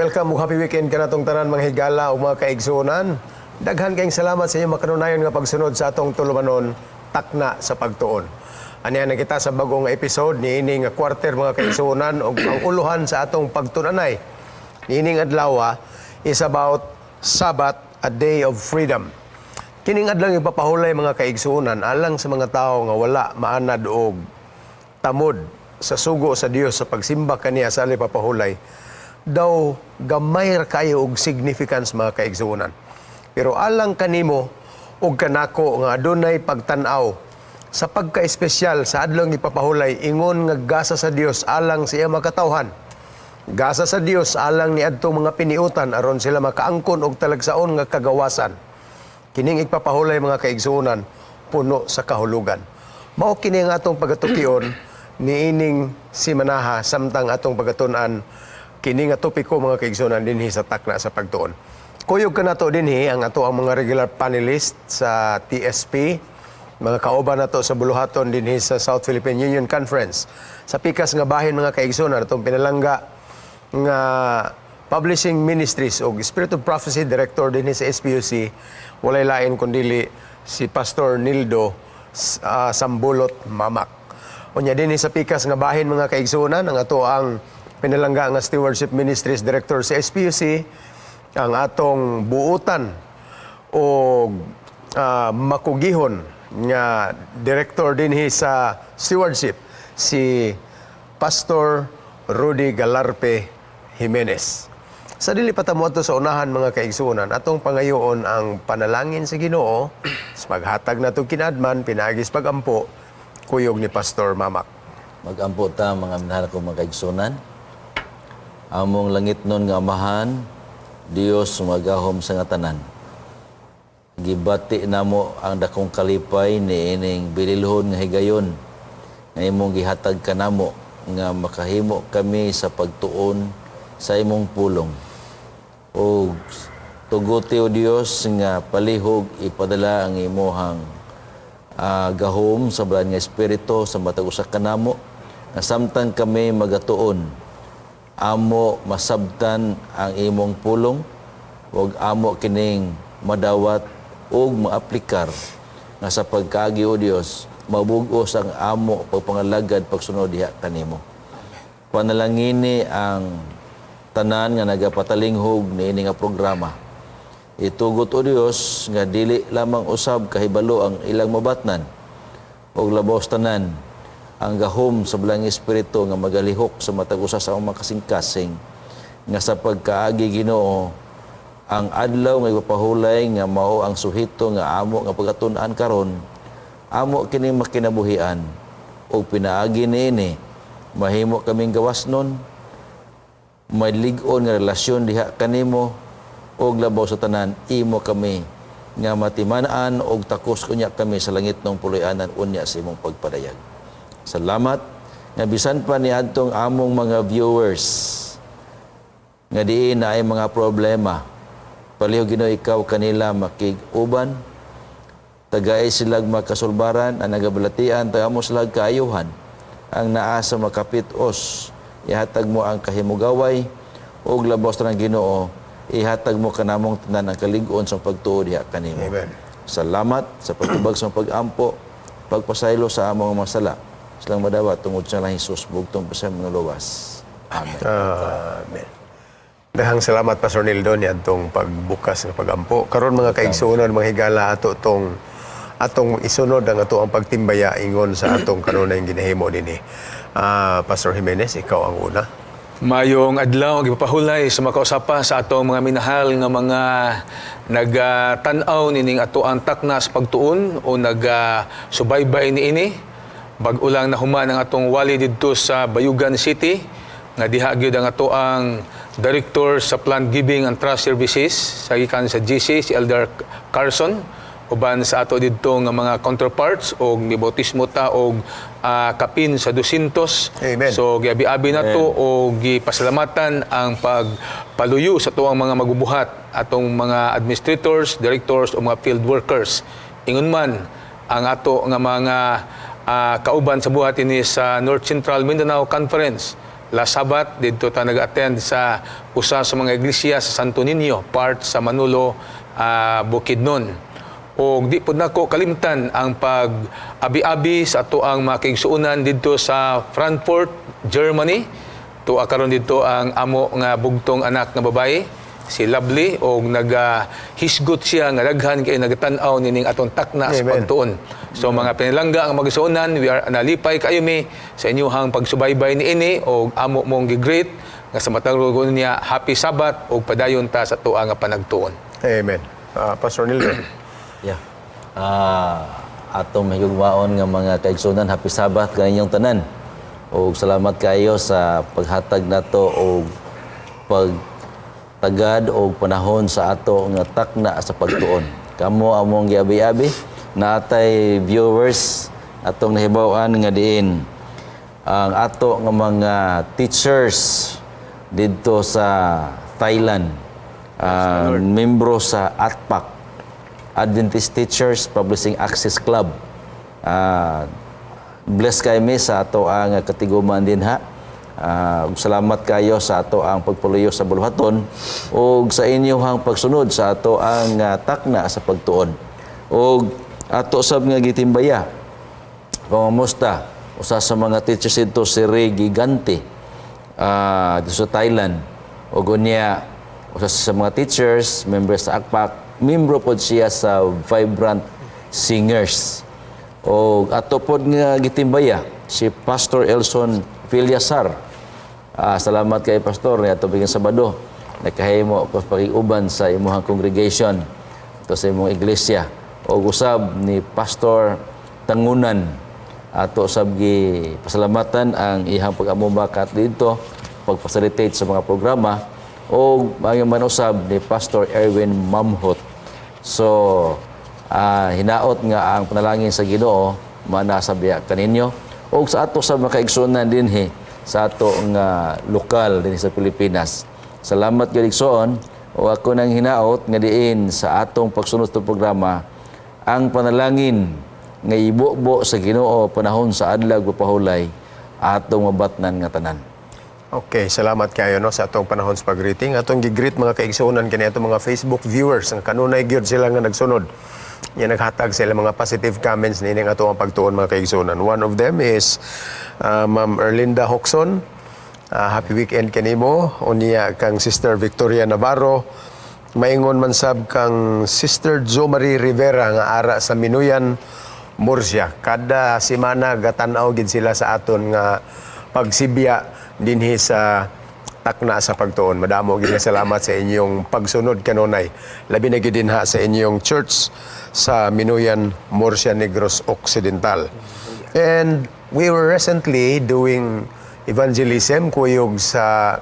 welcome ug happy weekend kanatong tanan mga higala ug mga kaigsuonan. Daghan kayong salamat sa inyong makanunayon nga pagsunod sa atong tulumanon takna sa pagtuon. Aniya na kita sa bagong episode ni ining quarter mga kaigsuonan ug ang uluhan sa atong pagtunanay. Ining adlaw is about Sabbath, a day of freedom. Kining adlaw ipapahulay mga kaigsuonan alang sa mga tawo nga wala maanad og tamod sa sugo sa Dios sa pagsimba kaniya sa alipapahulay. Daw gamay ra kayo og significance mga kaigsuonan. Pero alang kanimo og kanako nga adunay pagtan-aw sa pagka-espesyal sa adlaw ipapahulay ingon nga gasa sa Dios alang sa iya makatawhan. Gasa sa Dios alang ni adtong mga piniutan aron sila makaangkon og talagsaon nga kagawasan. Kining ipapahulay mga kaigsuonan puno sa kahulugan. Mao kini nga atong pagatukion niining simanaha samtang atong pagatun-an kini nga topiko mga kaigsuonan dinhi sa takna sa pagtuon. Kuyog ka nato dinhi ang ato ang mga regular panelist sa TSP, mga kauban nato sa buluhaton dinhi sa South Philippine Union Conference. Sa pikas nga bahin mga kaigsuonan atong pinalangga nga Publishing Ministries o Spirit of Prophecy Director dinhi sa SPUC, walay lain kundili si Pastor Nildo Sambulot Mamak. Unya dinhi sa pikas nga bahin mga kaigsuonan ang ato ang pinalangga nga Stewardship Ministries Director sa SPUC, ang atong buutan o makugihon nga Director dinhi sa Stewardship, si Pastor Rudy Galarpe Jimenez. Sa dili patamo ato sa unahan mga kaigsuonan, atong pangayoon ang panalangin sa Ginoo sa paghatag natong kinadman pinaagis pagampo kuyog ni Pastor Mamak. Magampo ta mga minahal kong mga kaigsuonan. Among langit nun nga amahan, Dios sumagahom sa nga tanan. Gibati namo ang dakong kalipay ni ining bililhon nga higayon nga imong gihatag kanamo nga makahimo kami sa pagtuon sa imong pulong. O tuguti o Dios nga palihog ipadala ang imuhang gahom sa balan nga espiritu sa matag usa kanamo nga samtang kami magatuon amo masabtan ang imong pulong ug amo kining madawat ug maaplikar nga sa pagkaagi o Dios mabug-os ang amo pagpangalagad pagsunod diha kanimo. Panalangini ang tanan nga nagapatalinghog niini nga programa. Itugot o Dios nga dili lamang usab kahibalo ang ilang mabatnan ug labaw tanan ang gahom sa balang espiritu nga magalihok sa matag usa sa mga kasing-kasing nga sa pagkaagi Ginoo ang adlaw nga ipapahulay nga mao ang suhito nga amo nga pagatun-an karon amo kini makinabuhian ug pinaagi niini mahimo kaming gawasnon may lig-on nga relasyon diha kanimo ug labaw sa tanan imo kami nga matiman-an og takos kunya kami sa langit ng puloy-anan unya sa imong pagpadayag. Salamat nga bisan pa ni adtong among mga viewers nga diin na ay mga problema palihog Ginoo ikaw kanila makig-uban tagay silag makasulbaran ang nagabalatian tagamo silag kaayuhan ang naa sa makapit-os ihatag mo ang kahimugaway ug labos ng Ginoo ihatag mo kanamong tanan ang kalig-on sa pagtuo diha kanimo. Amen. Salamat sa pagtubag sa pagampo pagpasaylo sa among mga sala silang madawat tungod sa lang Hesus bugtong pa sa mga luwas. Amen. Amen. Dahang salamat Pastor Nildo ni adtong pagbukas ng pagampo. Karon mga kaigsuonan mga higala ato atong isunod ang ato ang pagtimbaya ingon sa atong kanunay ginahimo dinhi. Pastor Jimenez, ikaw ang una. Mayong adlaw ang ipapahulay sa makausapa sa atong mga minahal nga mga nagatan-aw nining ato ang takna sa pagtuon o nagsubaybay niini. Bag-o lang nahuman ang atong wali didto sa Bayugan City nga diha gyud ang ato ang Director sa Plant Giving and Trust Services sa gikan sa GC si Elder Carson uban sa ato didto nga mga counterparts og mibautismo ta og kapin sa 200. Amen. So giabi-abi nato og gipasalamatan ang pagpaluyo sa tuang mga magubuhat atong mga administrators, directors o mga field workers. Ingon man ang ato nga mga kauban sa buhat ini sa North Central Mindanao Conference last Sabat dito ta nag-attend sa usa sa mga iglesia sa Santo Niño, part sa Manolo, Bukidnon. O di po nako kalimtan ang pag-abi-abi sa ato ang mga kaigsuonan dito sa Frankfurt, Germany. Tuwa karon dito ang amo nga bugtong anak nga babae, si Lovely, o naghisgot siya nga daghan kay nagatan-aw nining atong takna sa Amen. pagtuon. So mga pinilangga ang magsuonan, we are nalipay kayo mi sa inyong pagsubaybay ni ini o amo mong gi-greet nga sa matang rugon niya happy Sabat o padayon ta sa tuwa nga panagtuon. Amen. Pastor Nildo. Yeah. Atong mahigugmaon nga mga kaigsunan, happy Sabat kaninyong tanan. O salamat kayo sa paghatag nato o pagtagad o panahon sa ato nga takna sa pagtuon. Kamo among giabi-abi natay viewers atong nahibaw-an nga diin ang ato nga mga teachers didto sa Thailand, membro sa ATPAC, Adventist Teachers Publishing Access Club. Bless kayo mi sa ato ang katiguman din ha. Salamat kayo sa ato ang pagpuloyo sa buluhaton o sa inyong pagsunod sa ato ang takna sa pagtuon. O ato sab nga gitimbaya. Pamamusta usa sa mga teachers ito si Ray Gigante dito sa Thailand. O gunya usa sa mga teachers, members sa ACPAC, membro pod siya sa Vibrant Singers. O ato pod nga gitimbaya si Pastor Elson Villasar. Salamat kay Pastor nga ato bigyan Sabado nakahimo ko pakiuban sa imong congregation to sa imong iglesia. O usab ni Pastor Tangunan ato sab gi pasalamatan ang ihang pag-amubakat dito pag-facilitate sa mga programa o ang manusab ni Pastor Erwin Mamhot. So, hinaot nga ang panalangin sa Ginoo manasabiya kaninyo o sa ato sa mga kaigsuonan dinhi sa ato nga lokal dinhi sa Pilipinas. Salamat gyud igsoon o ako nang hinaot nga diin sa atong pagsunod sa programa ang panalangin nga ibubo sa Ginoo panahon sa adlaw pahulay atong mabatnan nga tanan. Okay, salamat kayo no sa atong panahon sa pag-greeting. Atong gi-greet mga kaigsuonan kini atong mga Facebook viewers nga kanunay gyud sila nga nagsunod. Yan naghatag sila mga positive comments nining atong pagtuon mga kaigsuonan. One of them is Ma'am Erlinda Hoxon. Happy weekend kanimo. Unya kang Sister Victoria Navarro. Maingon man sab kang Sister Jo Marie Rivera nga ara sa Minuyan, Murcia. Kada semana gatan-aw gid sila sa aton nga pagsibya dinhi sa takna sa pagtuon. Madamo gid salamat sa inyong pagsunod kanunay. Labi na gid dinha sa inyong church sa Minuyan, Murcia, Negros Occidental. And we were recently doing evangelism kuyog sa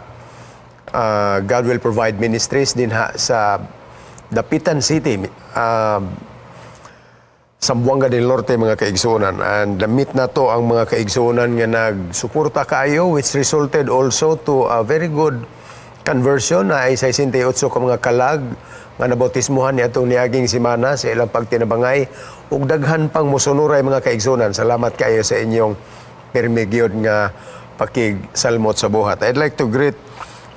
God Will Provide Ministries dinha sa Dapitan City, Zamboanga del Norte mga kaigsuonan. And damit na to ang mga kaigsuonan nga nagsuporta kaayo which resulted also to a very good conversion na ay 68 ka mga kalag nga nabautismuhan ni atong niaging semana sa ilang pagtinabangay ug daghan pang mosunuray mga kaigsuonan. Salamat kayo sa inyong permigyod nga pakigsalmot sa buhat. I'd like to greet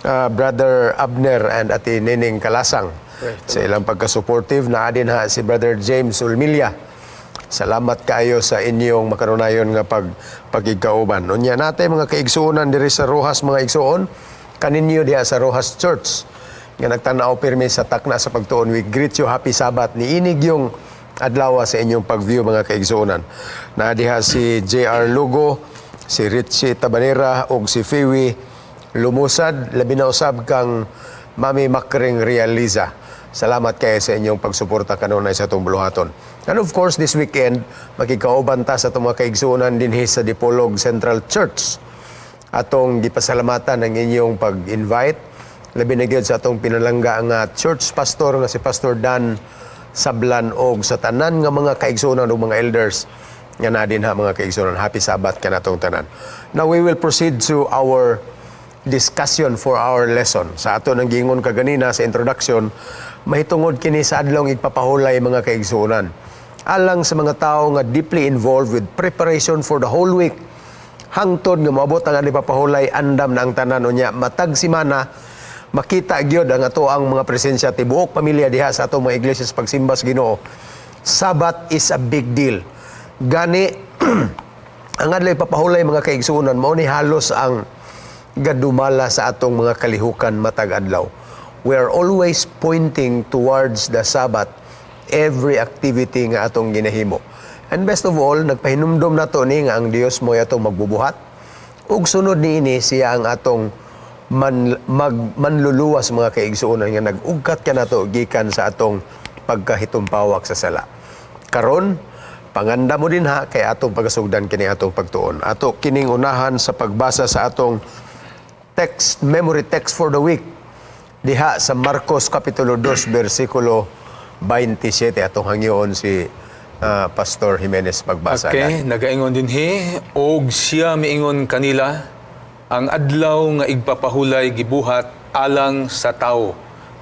Brother Abner and Ate Nining Kalasang sa ilang pagka-supportive. Naadin ha si Brother James Ulmilia. Salamat kayo sa inyong makanunayon nga pagigkauban. Unya natay mga kaigsuonan diri sa Rojas mga igsuon, kaninyo diha sa Rojas Church nga nagtan-aw pirmi sa takna sa pagtuon. We greet you happy Sabat. Niinig yung adlaw sa inyong pag-view mga kaigsuonan. Na diha si JR Lugo, si Richie Tabanera ug si Fiwi Lumusad, labi na usab kang Mami Makring Realiza. Salamat kayo sa inyong pagsuporta kanunay sa itong buluhaton. And of course, this weekend, makikauban ta sa itong mga kaigsuonan dinhi sa Dipolog Central Church. Atong gipasalamatan ang inyong pag-invite. Labi na gyud sa atong pinalangga nga church pastor nga si Pastor Dan Sablan og sa tanan nga mga kaigsuonan o mga elders nga na din ha mga kaigsuonan. Happy Sabat kanatong tanan. Now we will proceed to our discussion for our lesson. Sa ato nang gingon kaganina sa introduction, mahitungod kini sa adlong igpapahulay mga kaigsuonan. Alang sa mga tao nga deeply involved with preparation for the whole week, hangtod nga moabot ang ani papahulay andam na ang tanan unya matag simana makita gyud ang ato ang mga presensya tibuok pamilya diha sa atong mga iglesia sa pagsimba sa Ginoo. Sabat is a big deal. Gani ang adlay papahulay mga kaigsuonan mao ni halos ang gadumala sa atong mga kalihukan matag adlaw. We are always pointing towards the Sabbath every activity nga atong ginahimo. And best of all, nagpahinumdom nato ni nga ang Dios mo atong magbubuhat. Ug sunod niini siya ang atong manluluwas mga kaigsuonan nga nag-ugkat ka nato gikan sa atong pagkahitumpawak sa sala. Karon, panganda mo din ha kay atong pagasugdan kini atong pagtuon. Ato kining unahan sa pagbasa sa atong memory text for the week diha sa Marcos kapitulo 2 bersikulo 27 atong hangyoon si Pastor Jimenez magbasa. Okay, nagaingon din og siya miingon kanila ang adlaw nga igpapahulay gibuhat alang sa tawo,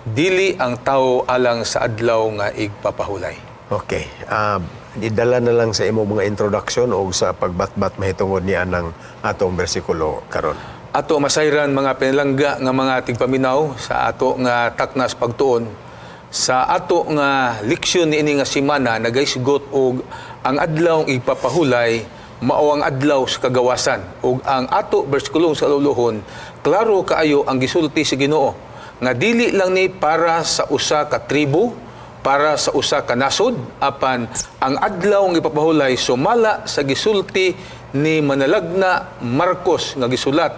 dili ang tawo alang sa adlaw nga igpapahulay. Okay. Idala na lang sa imo mga introduction o sa pagbatbat mahitungod niya ng atong bersikulo karon. Ato masayran mga pinalangga nga mga tigpaminaw sa ato nga taknas pagtuon. Sa ato nga leksyon niini nga semana nagaisugot og ang adlaw nga igpapahulay mao ang adlaw sa kagawasan ug ang ato bersikulong sa luluhon klaro kaayo ang gisulti sa Ginoo nga dili lang ni para sa usa ka tribo, para sa usa ka nasod, apan ang adlaw nga ipapahulay sumala sa gisulti ni manalagna Marcos nga gisulat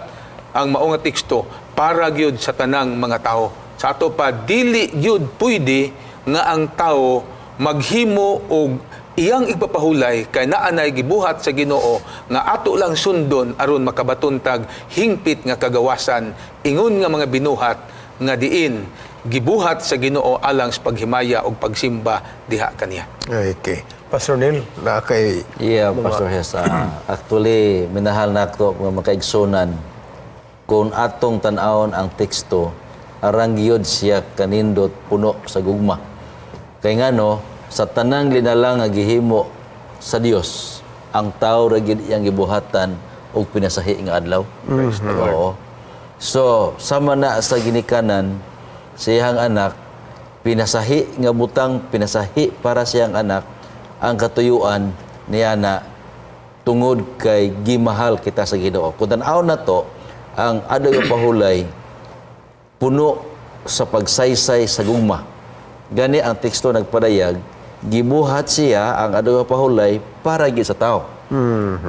ang mao nga teksto para gyud sa tanang mga tao. Sa ato pa dili gyud pwede nga ang tao maghimo og iyang ipapahulay kay naanay gibuhat sa Ginoo nga ato lang sundon aron makabatuntag hingpit nga kagawasan ingon nga mga binuhat nga diin gibuhat sa Ginoo alang sa paghimaya og pagsimba diha kaniya. Okay. Pastor Neil, na kay Yeah, Pastor Hes. Actually, minahal na ako mga makaigsunan kung atong tan-awon ang teksto arang giyod siya kanindot puno sa gugma. Kay ngano sa tanang linalang nga gihimo sa Dios, ang tao ra gyud iyang gibuhatan og pinasahi nga adlaw. Oo. So, sama na sa ginikanan siyang anak pinasahi nga butang pinasahi para siyang anak ang katuyuan niya na tungod kay gimahal kita sa Ginoo. Kung tan-awon na to, ang adlaw pahulay puno sa pagsaysay sa gugma. Gani ang teksto nagpadayag, gibuhat siya ang adlaw pahulay para gyud sa tao.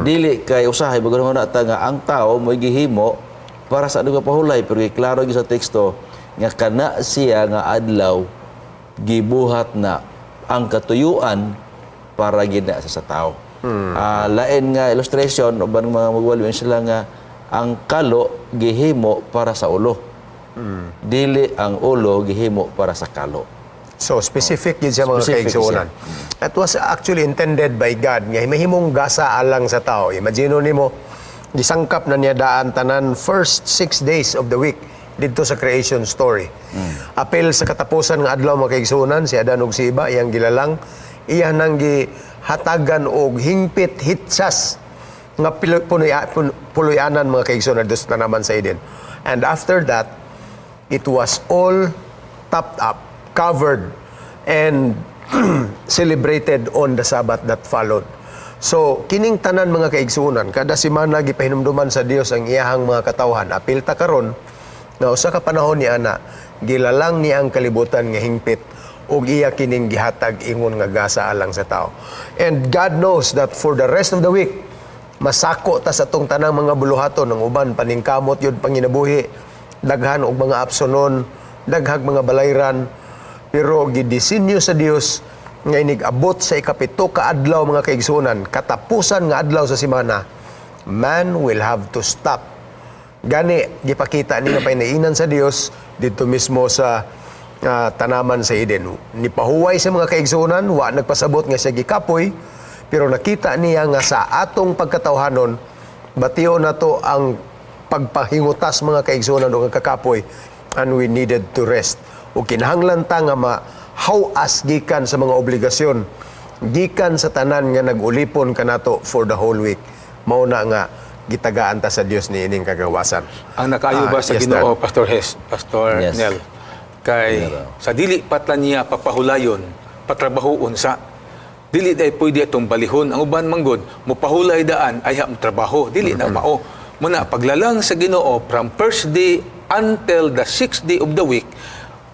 Dili kay usahay bagong na ta nga ang tao mo'y gihimo para sa adlaw pahulay, pero klaro gyud sa teksto nga kana siya nga adlaw gibuhat na ang katuyuan para gyud na sa tao. Lain nga illustration uban mga magwalwen sila nga ang kalo gihimo para sa ulo. Dili ang ulo gihimo para sa kalo. So, specific yun siya mga Specific kaigsuonan. It was actually intended by God nga mahimong gasa alang sa tao. Imagine nimo gisangkap na niya daan tanan first 6 days of the week dito sa creation story. Apel sa katapusan nga adlaw mga kaigsuonan, si Adan ug si Iba, iyang gilalang, iya nang gihatagan og hingpit hitsas nga puluyanan mga kaigsuonan dos na naman sa Eden. And after that, it was all topped up, covered, and celebrated on the Sabbath that followed. So, kining tanan mga kaigsuonan, kada semana gipahinumduman sa Dios ang iyahang mga katawhan. Apil ta karon nga usa ka panahon ni ana, gilalang niya ang kalibutan nga hingpit ug iya kining gihatag ingon nga gasa alang sa tao. And God knows that for the rest of the week, masako ta sa tong tanang mga buluhaton ng uban paningkamot yun panginabuhi, daghan og mga apsonon, daghag mga balayran, pero gidisenyo sa Dios nga inigabot sa ikapito ka adlaw mga kaigsuonan, katapusan nga adlaw sa semana, man will have to stop. Gani gipakita ni nga painainan sa Dios dito mismo sa tanaman sa Eden. Nipahuway sa mga kaigsuonan, wa nagpasabot nga siya gikapoy, pero nakita niya nga sa atong pagkatawhanon, batiyo na to ang pagpahingutas mga kaigsuonan o kakapoy, and we needed to rest. O kinahanglan ta nga mahawas gikan sa mga obligasyon, gikan sa tanan nga nag-ulipon kanato for the whole week. Mao na nga gitagaan ta sa Dios ni ining kagawasan. Ang nakayo ba sa Yes, Ginoo, Dad. Pastor Yes. Nel? Kay sa dili patlan niya papahulayon, patrabahoon sa dili day pwede itong balihon. Ang uban manggod, mupahulay daan ay ang trabaho. Dili na mao. Muna, paglalang sa Ginoo, from first day until the sixth day of the week,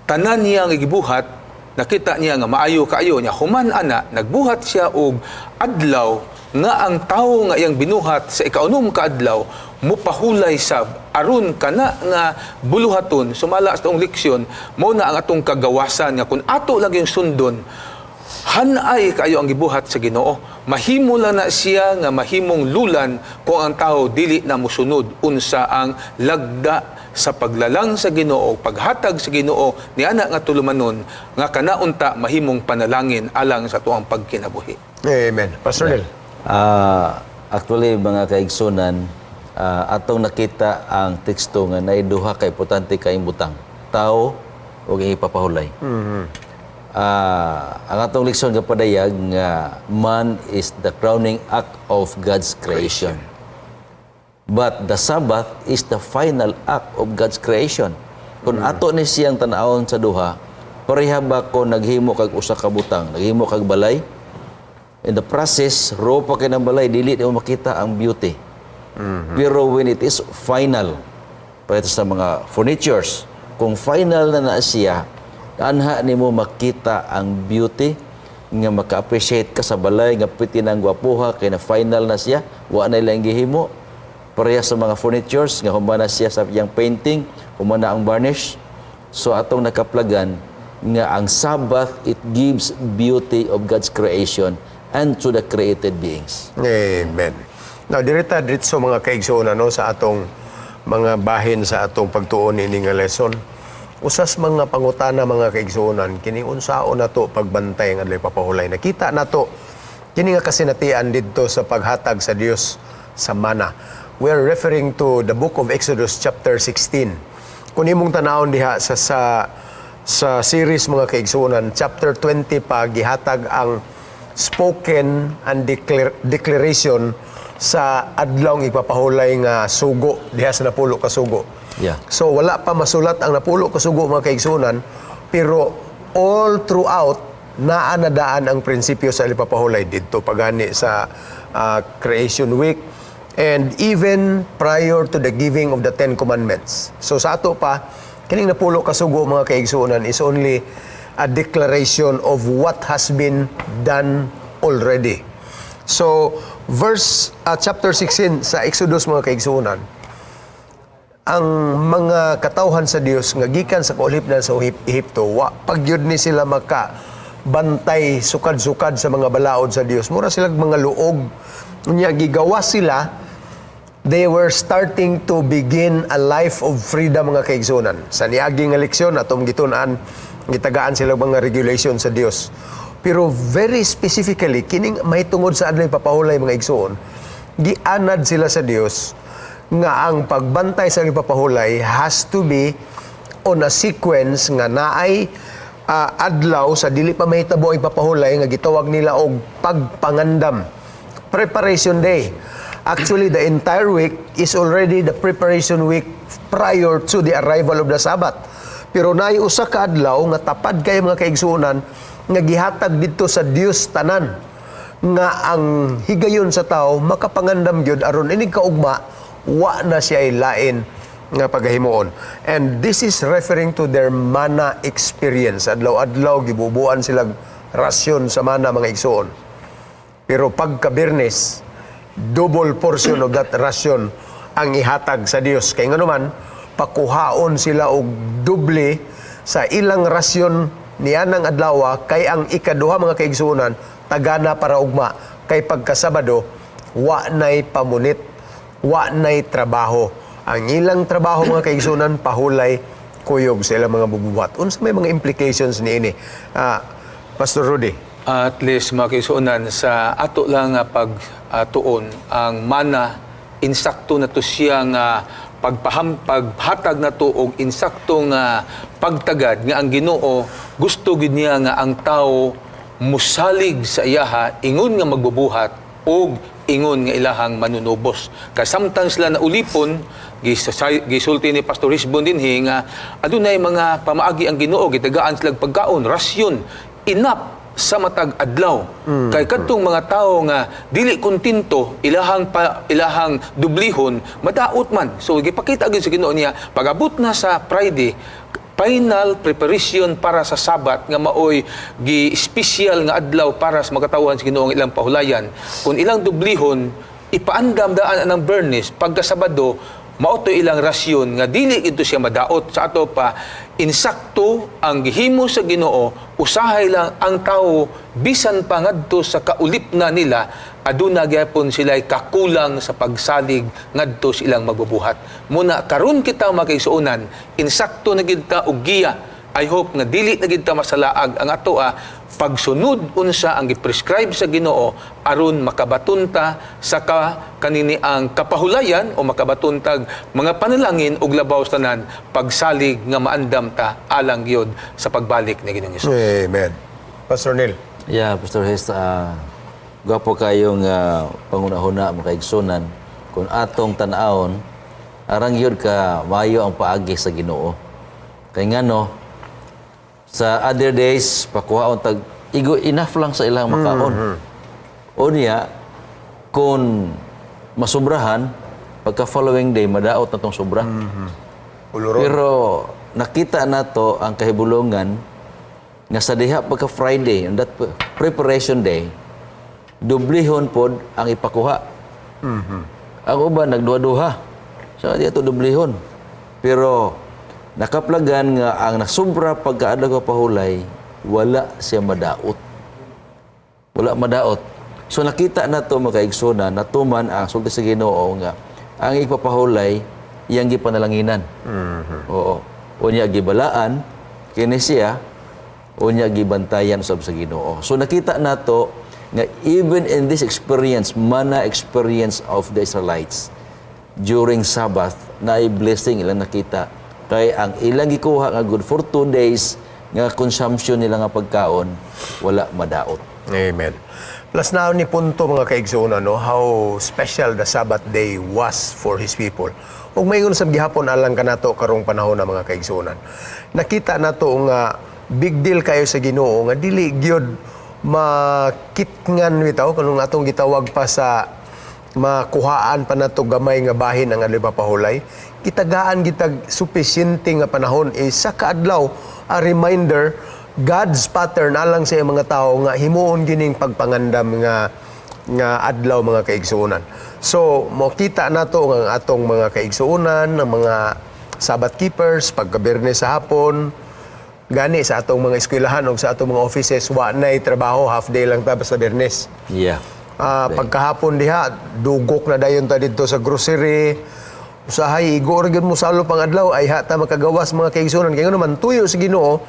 tanan niya ang gibuhat, nakita niya nga maayo kaayo niya. Human ana, nagbuhat siya og adlaw nga ang tawo nga iyang binuhat sa ikaunom ka adlaw mupahulay sab aron kana nga buluhaton sumala sa tong leksyon mao na ang atong kagawasan nga kun ato lang yung sundon hanay kayo ang gibuhat sa Ginoo. Mahimo lang na siya nga mahimong lulan kung ang tao dili na musunod unsa ang lagda sa paglalang sa Ginoo, paghatag sa Ginoo ni ana nga tulumanon nga kanaunta mahimong panalangin alang sa tuang pagkinabuhi. Amen. Pastor Nel. Actually, mga kaigsunan, atong nakita ang teksto nga naiduha ka importante kaing butang. Tao o ipapahulay. Ang atong leksyon nga padayag nga man is the crowning act of God's creation. But the Sabbath is the final act of God's creation. Kung ato ni siyang tanawon sa duha, pareha ba ko naghimo kag usa ka butang, naghimo kag balay? In the process, raw pa kayo ng balay, dili mo makita ang beauty. Pero when it is final, para sa mga furnitures, kung final na siya, anha ni mo makita ang beauty, nga maka-appreciate ka sa balay, nga piti ng gwapuha, kaya na final na siya, wa na ilang gihimo. Pareha sa mga furnitures, nga humana siya sa iyang painting, humana ang varnish. So atong nakaplagan, nga ang Sabbath, it gives beauty of God's creation and to the created beings. Amen. Now, diretso mga kaigsuonan no, sa atong mga bahin sa atong pagtuon ini nga lesson. Usas mga pangutana mga kaigsuonan, kini unsaon na to pagbantay nga adlay papahulay. Nakita na to, kini nga kasinatian didto sa paghatag sa Dios sa mana. We are referring to the book of Exodus chapter 16. Kung imong tanawon diha sa series mga kaigsuonan, chapter 20 pa gihatag ang spoken and declaration sa adlaw ipapahulay nga sugo diha sa napulo ka sugo. Yeah. So wala pa masulat ang napulo ka sugo mga kaigsunan, pero all throughout naa na daan ang prinsipyo sa ipapahulay didto pagani sa Creation Week and even prior to the giving of the Ten Commandments. So sa ato pa kining napulo ka sugo mga kaigsunan is only a declaration of what has been done already. So, chapter 16 sa Exodus mga kaigsunan, ang mga katawhan sa Dios nga gikan sa kaulipnan sa Ehipto, pagyud ni sila bantay sukad-sukad sa mga balaod sa Dios. Mura silang mga luog. Unya gigawa sila, they were starting to begin a life of freedom mga kaigsunan. Sa niaging nga leksyon atong gitun-an gitagaan sila mga regulation sa Dios. Pero very specifically, kining mahitungod sa adlay papahulay mga igsoon, gianad sila sa Dios nga ang pagbantay sa papahulay has to be on a sequence nga naay adlaw sa dili pa mahitabo ang papahulay nga gitawag nila og pagpangandam. Preparation day. Actually, the entire week is already the preparation week prior to the arrival of the Sabbath. Pero naay usa ka adlaw nga tapad kay mga kaigsuonan nga gihatag didto sa Dios tanan nga ang higayon sa tao makapangandam gyud aron inig kaugma wa na siya lain nga pagahimuon. And this is referring to their mana experience. Adlaw-adlaw gibubuan sila rasyon sa mana mga igsuon. Pero pagka Biyernes, double portion of that rasyon ang ihatag sa Dios. Kay nganuman pakuhaon sila og doble sa ilang rasyon niyanang adlaw kay ang ikaduha mga kaigsuonan tagana para ugma kay pagka Sabado wa nay pamunit, wa nay trabaho. Ang ilang trabaho mga kaigsuonan pahulay kuyog sa ilang mga bubuhat. Unsa may mga implications niini? Pastor Rudy. At least mga kaigsuonan sa ato lang nga pagtuon ang mana insakto na to siya nga paghatag na to og insakto nga pagtagad nga ang Ginoo gusto gid niya nga ang tao musalig sa iyaha ingon nga magbubuhat og ingon nga ilahang manunubos. Kaya samtang sila naulipon, gisulti ni Pastor Hisbon din nga adunay mga pamaagi ang Ginoo, gitagaan silang pagkaon, rasyon, enough sa matag adlaw. Kay kadtong mga tao nga dili kontento, ilahang dublihon, madaot man. So gipakita gyud sa Ginoo niya pag-abot na sa Friday, final preparation para sa Sabat nga maoy gi-special nga adlaw para sa makatawhan sa Ginoo ang ilang pahulayan. Kung ilang dublihon ipaandam daan ang Bernes pagka Sabado, mauto ilang rasyon nga dili ito siya madaot sa ato pa insakto ang gihimo sa Ginoo, usahay lang ang tao bisan pa ngadto sa kaulipna nila aduna gyapon sila kakulang sa pagsalig ngadto silang magbubuhat. Muna karon kita makaigsuonan, insakto na gid ta og giya. I hope nga dili na gid ta masalaag ang atoa pagsunod unsa ang giprescribe sa Ginoo aron makabatunta sa kanini ang kapahulayan o makabatunta mga panalangin og labaw sa tanan pagsalig nga maandam ta alang gyud sa pagbalik ni Ginoong Hesus. Amen. Pastor Neil. Yeah, Pastor Hes, gwapo kayong pangunahuna mga kaigsunan kung atong tan-awon arang yun ka mayo ang paagi sa Ginoo. Kay ngano sa other days pakuhaon tag igo enough lang sa ilang makaon. Unya kung masubrahan pagka following day madaot na tong sobra. Uluron. Pero nakita nato ang kahibulongan nga sa diha pagka Friday on that preparation day dublihon pod ang ipakuha. Ang uban nagduha-duha. So di ato dublihon. Pero nakaplagan nga ang nasubra pagkaadlaw ka pahulay wala siya madaot. Wala madaot. So nakita nato mga kaigsoona natuman ang sulti sa Ginoo nga ang ipapahulay iyang gipanalanginan. Oo. Unya gibalaan kini siya unya gibantayan usab sa Ginoo. So nakita nato nga even in this experience, mana experience of the Israelites during Sabbath, na blessing ilang nakita. Kaya ang ilang gikuha nga good for 2 days nga consumption nila nga pagkaon, wala madaot. Amen. Plus na ni punto mga kaigsunan, no, how special the Sabbath day was for His people. Ug mayon sa gihapon alang kanato karong panahon na mga kaigsunan. Nakita nato nga big deal kayo sa Ginoo nga dili gyud makitngan bitaw kanung atong gitawag pa sa makuhaan pa nato gamay nga bahin ang adlaw pahulay. Kitagaan gitag sufisyente nga panahon is sa kaadlaw a reminder God's pattern alang sa mga tao nga himuon gining pagpangandam nga adlaw mga kaigsuonan. So makita nato ang atong mga kaigsuonan, ang mga Sabbath keepers pagka Biyernes sa hapon, gani sa atong mga eskwelahan o sa atong mga offices wa nay trabaho, half day lang ta sa Biyernes. Yeah. Pagkahapon diha dugok na dayon ta didto sa grocery. Usahay igor gyud mo salo pang adlaw ay hata makagawas mga kaigsuonan kay man tuyo sa Ginoo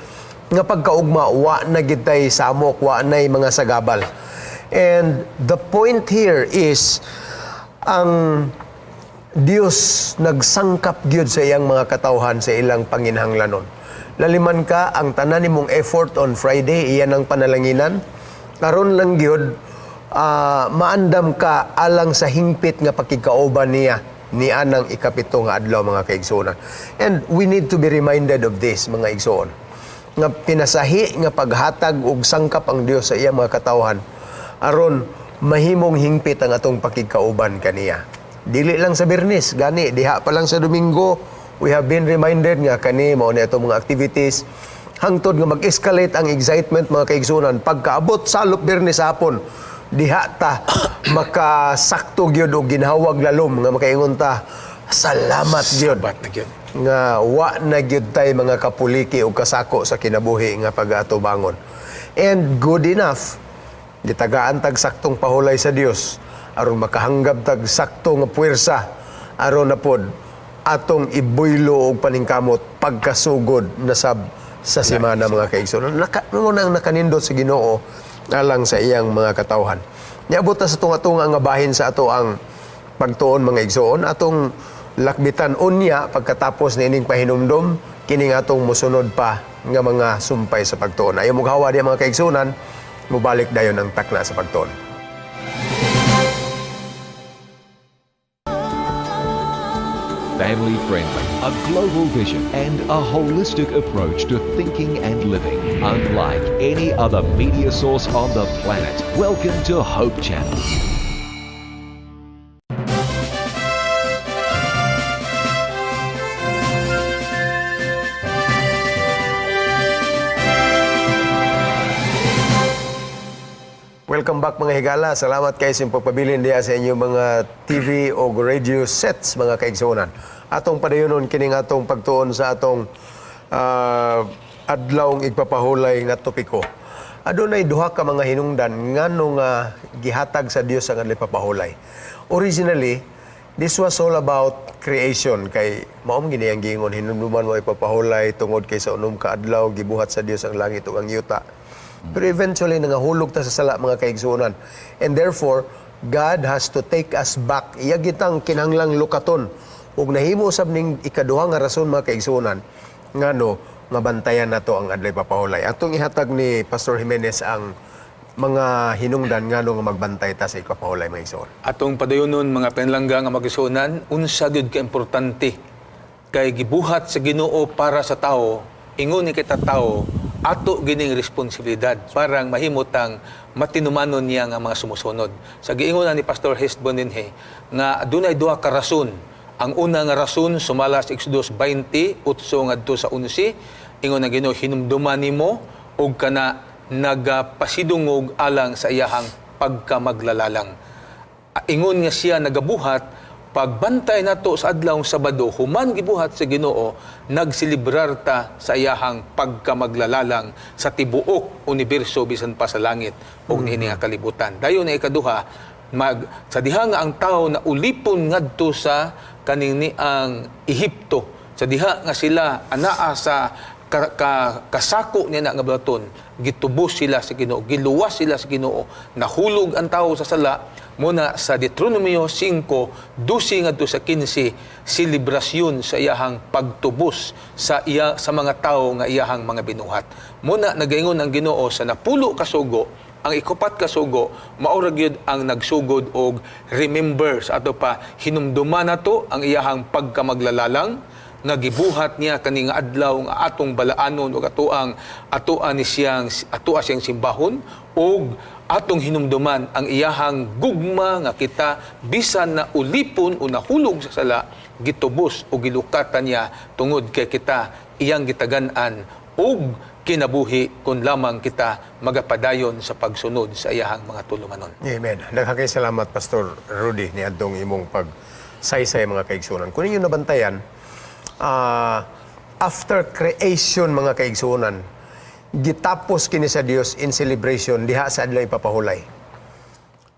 nga pagkaugma wa na gid tay samok, wa nay mga sagabal. And the point here is ang Dios nagsangkap gyud sa iyang mga katawhan sa ilang panginhanglanon. Laliman ka ang tanan nimong effort on Friday, iyan ang panalanginan. Karon lang gyud maandam ka alang sa hingpit nga pakikauban niya ni anang ikapito nga adlaw mga kaigsuonan. And we need to be reminded of this mga igsoon. Nga pinasahi nga paghatag og sangkap ang Dios sa iyang mga katawhan aron mahimong hingpit ang atong pakikauban kaniya. Dili lang sa Biyernes, gani diha pa lang sa Domingo we have been reminded nga kani mao ni atong mga activities hangtod nga mag-escalate ang excitement mga kaigsuonan pagkaabot salop Biyernes hapon diha ta makasakto gyud og ginhawag lalom nga makaingon ta salamat gyud Sabat na gyud. nga wa na gyud tay mga kapuliki o kasako sa kinabuhi nga pag-atubangon. And good enough gitagaan tag saktong pahulay sa Dios aron makahanggab tag sakto nga puwersa aron na pod atong ibuylo og paningkamot pagkasugod na sa semana mga kaigsoon. Nang nakanindot sa Ginoo alang sa iyang mga katawhan. Niabot na sa tunga-tunga nga bahin sa ato ang pagtuon mga igsoon atong lakbitan unya pagkatapos niining pahinumdom kining atong mosunod pa nga mga sumpay sa pagtuon. Ayo mughawa di mga kaigsunan, mubalik dayon ang takna sa pagtuon. family-friendly, a global vision, and a holistic approach to thinking and living. Unlike any other media source on the planet. Welcome to Hope Channel. Welcome back mga higala. Salamat kayo sa pagpabilin diya sa inyong mga TV o radio sets mga kaigsunan. Atong padayonon kining atong pagtuon sa atong adlawng igpapahulay nga topiko. Adunay duha ka mga hinungdan nganong gihatag sa Dios ang adlay papahulay. Originally, this was all about creation kay maom gini ang giingon hinumduman mo ipapahulay tungod kay sa unom ka adlaw gibuhat sa Dios ang langit ug ang yuta. Pero eventually, nangahulog ta sa sala mga kaigsunan. And therefore, God has to take us back. Iya gitang kinahanglang lukaton. Ug nahimo sab ning ikaduha nga rason mga kaigsunan, ngano nga bantayan nato ang adlay papahulay. Atong ihatag ni Pastor Jimenez ang mga hinungdan ngano nga magbantay ta sa ikapahulay mga igsoon. Atong padayonon mga penlangga nga magisunan, unsa gyud ka importante kay gibuhat sa Ginoo para sa tao, ingon ni kita tao, ato gining responsibilidad parang mahimutang matinumanon niya nga mga sumusunod. Sa giingon ni Pastor Hesbon dinhi nga adunay duha ka rason. Ang una nga rason sumala sa Exodus 20 utso ngadto sa 11, ingon nga Ginoo hinumduman nimo og kana nagapasidungog alang sa iyahang pagkamaglalalang. Ingon nga siya nagabuhat pagbantay nato sa adlawng Sabado, human gibuhat sa Ginoo, nagsilibrar ta sa iyahang pagkamaglalalang sa tibuok universo bisan pa sa langit ug niini nga kalibutan. Dayon na ikaduha, sa diha nga ang tao na ulipon ngadto sa kaning ang Ehipto, sa diha nga sila anaa sa kasako niya na nga balaton, gitubos sila sa Ginoo, giluwas sila sa Ginoo, nahulog ang tao sa sala. Muna sa Deuteronomio 5:12 ngadto sa 15, selebrasyon sa iyahang pagtubos sa mga tao nga iyahang mga binuhat. Muna nagaingon ang Ginoo sa napulo ka sugo, ang ikupat ka sugo mao ra gyud ang nagsugod og remember sa ato pa hinumduman nato ang iyahang pagkamaglalalang nga gibuhat niya kaning adlaw nga atong balaanon ug atoa siyang simbahon ug atong hinumduman ang iyahang gugma nga kita bisan na ulipon o nahulog sa sala gitubos o gilukatan niya tungod kay kita iyang gitagan-an ug kinabuhi kung lamang kita magapadayon sa pagsunod sa iyahang mga tulumanon. Amen. Daghang salamat Pastor Rudy ni adtong imong pagsaysay mga kaigsunan. Kung ninyo nabantayan, after creation mga kaigsunan, gitapos kini sa Dios in celebration diha sa adlaw ipapahulay.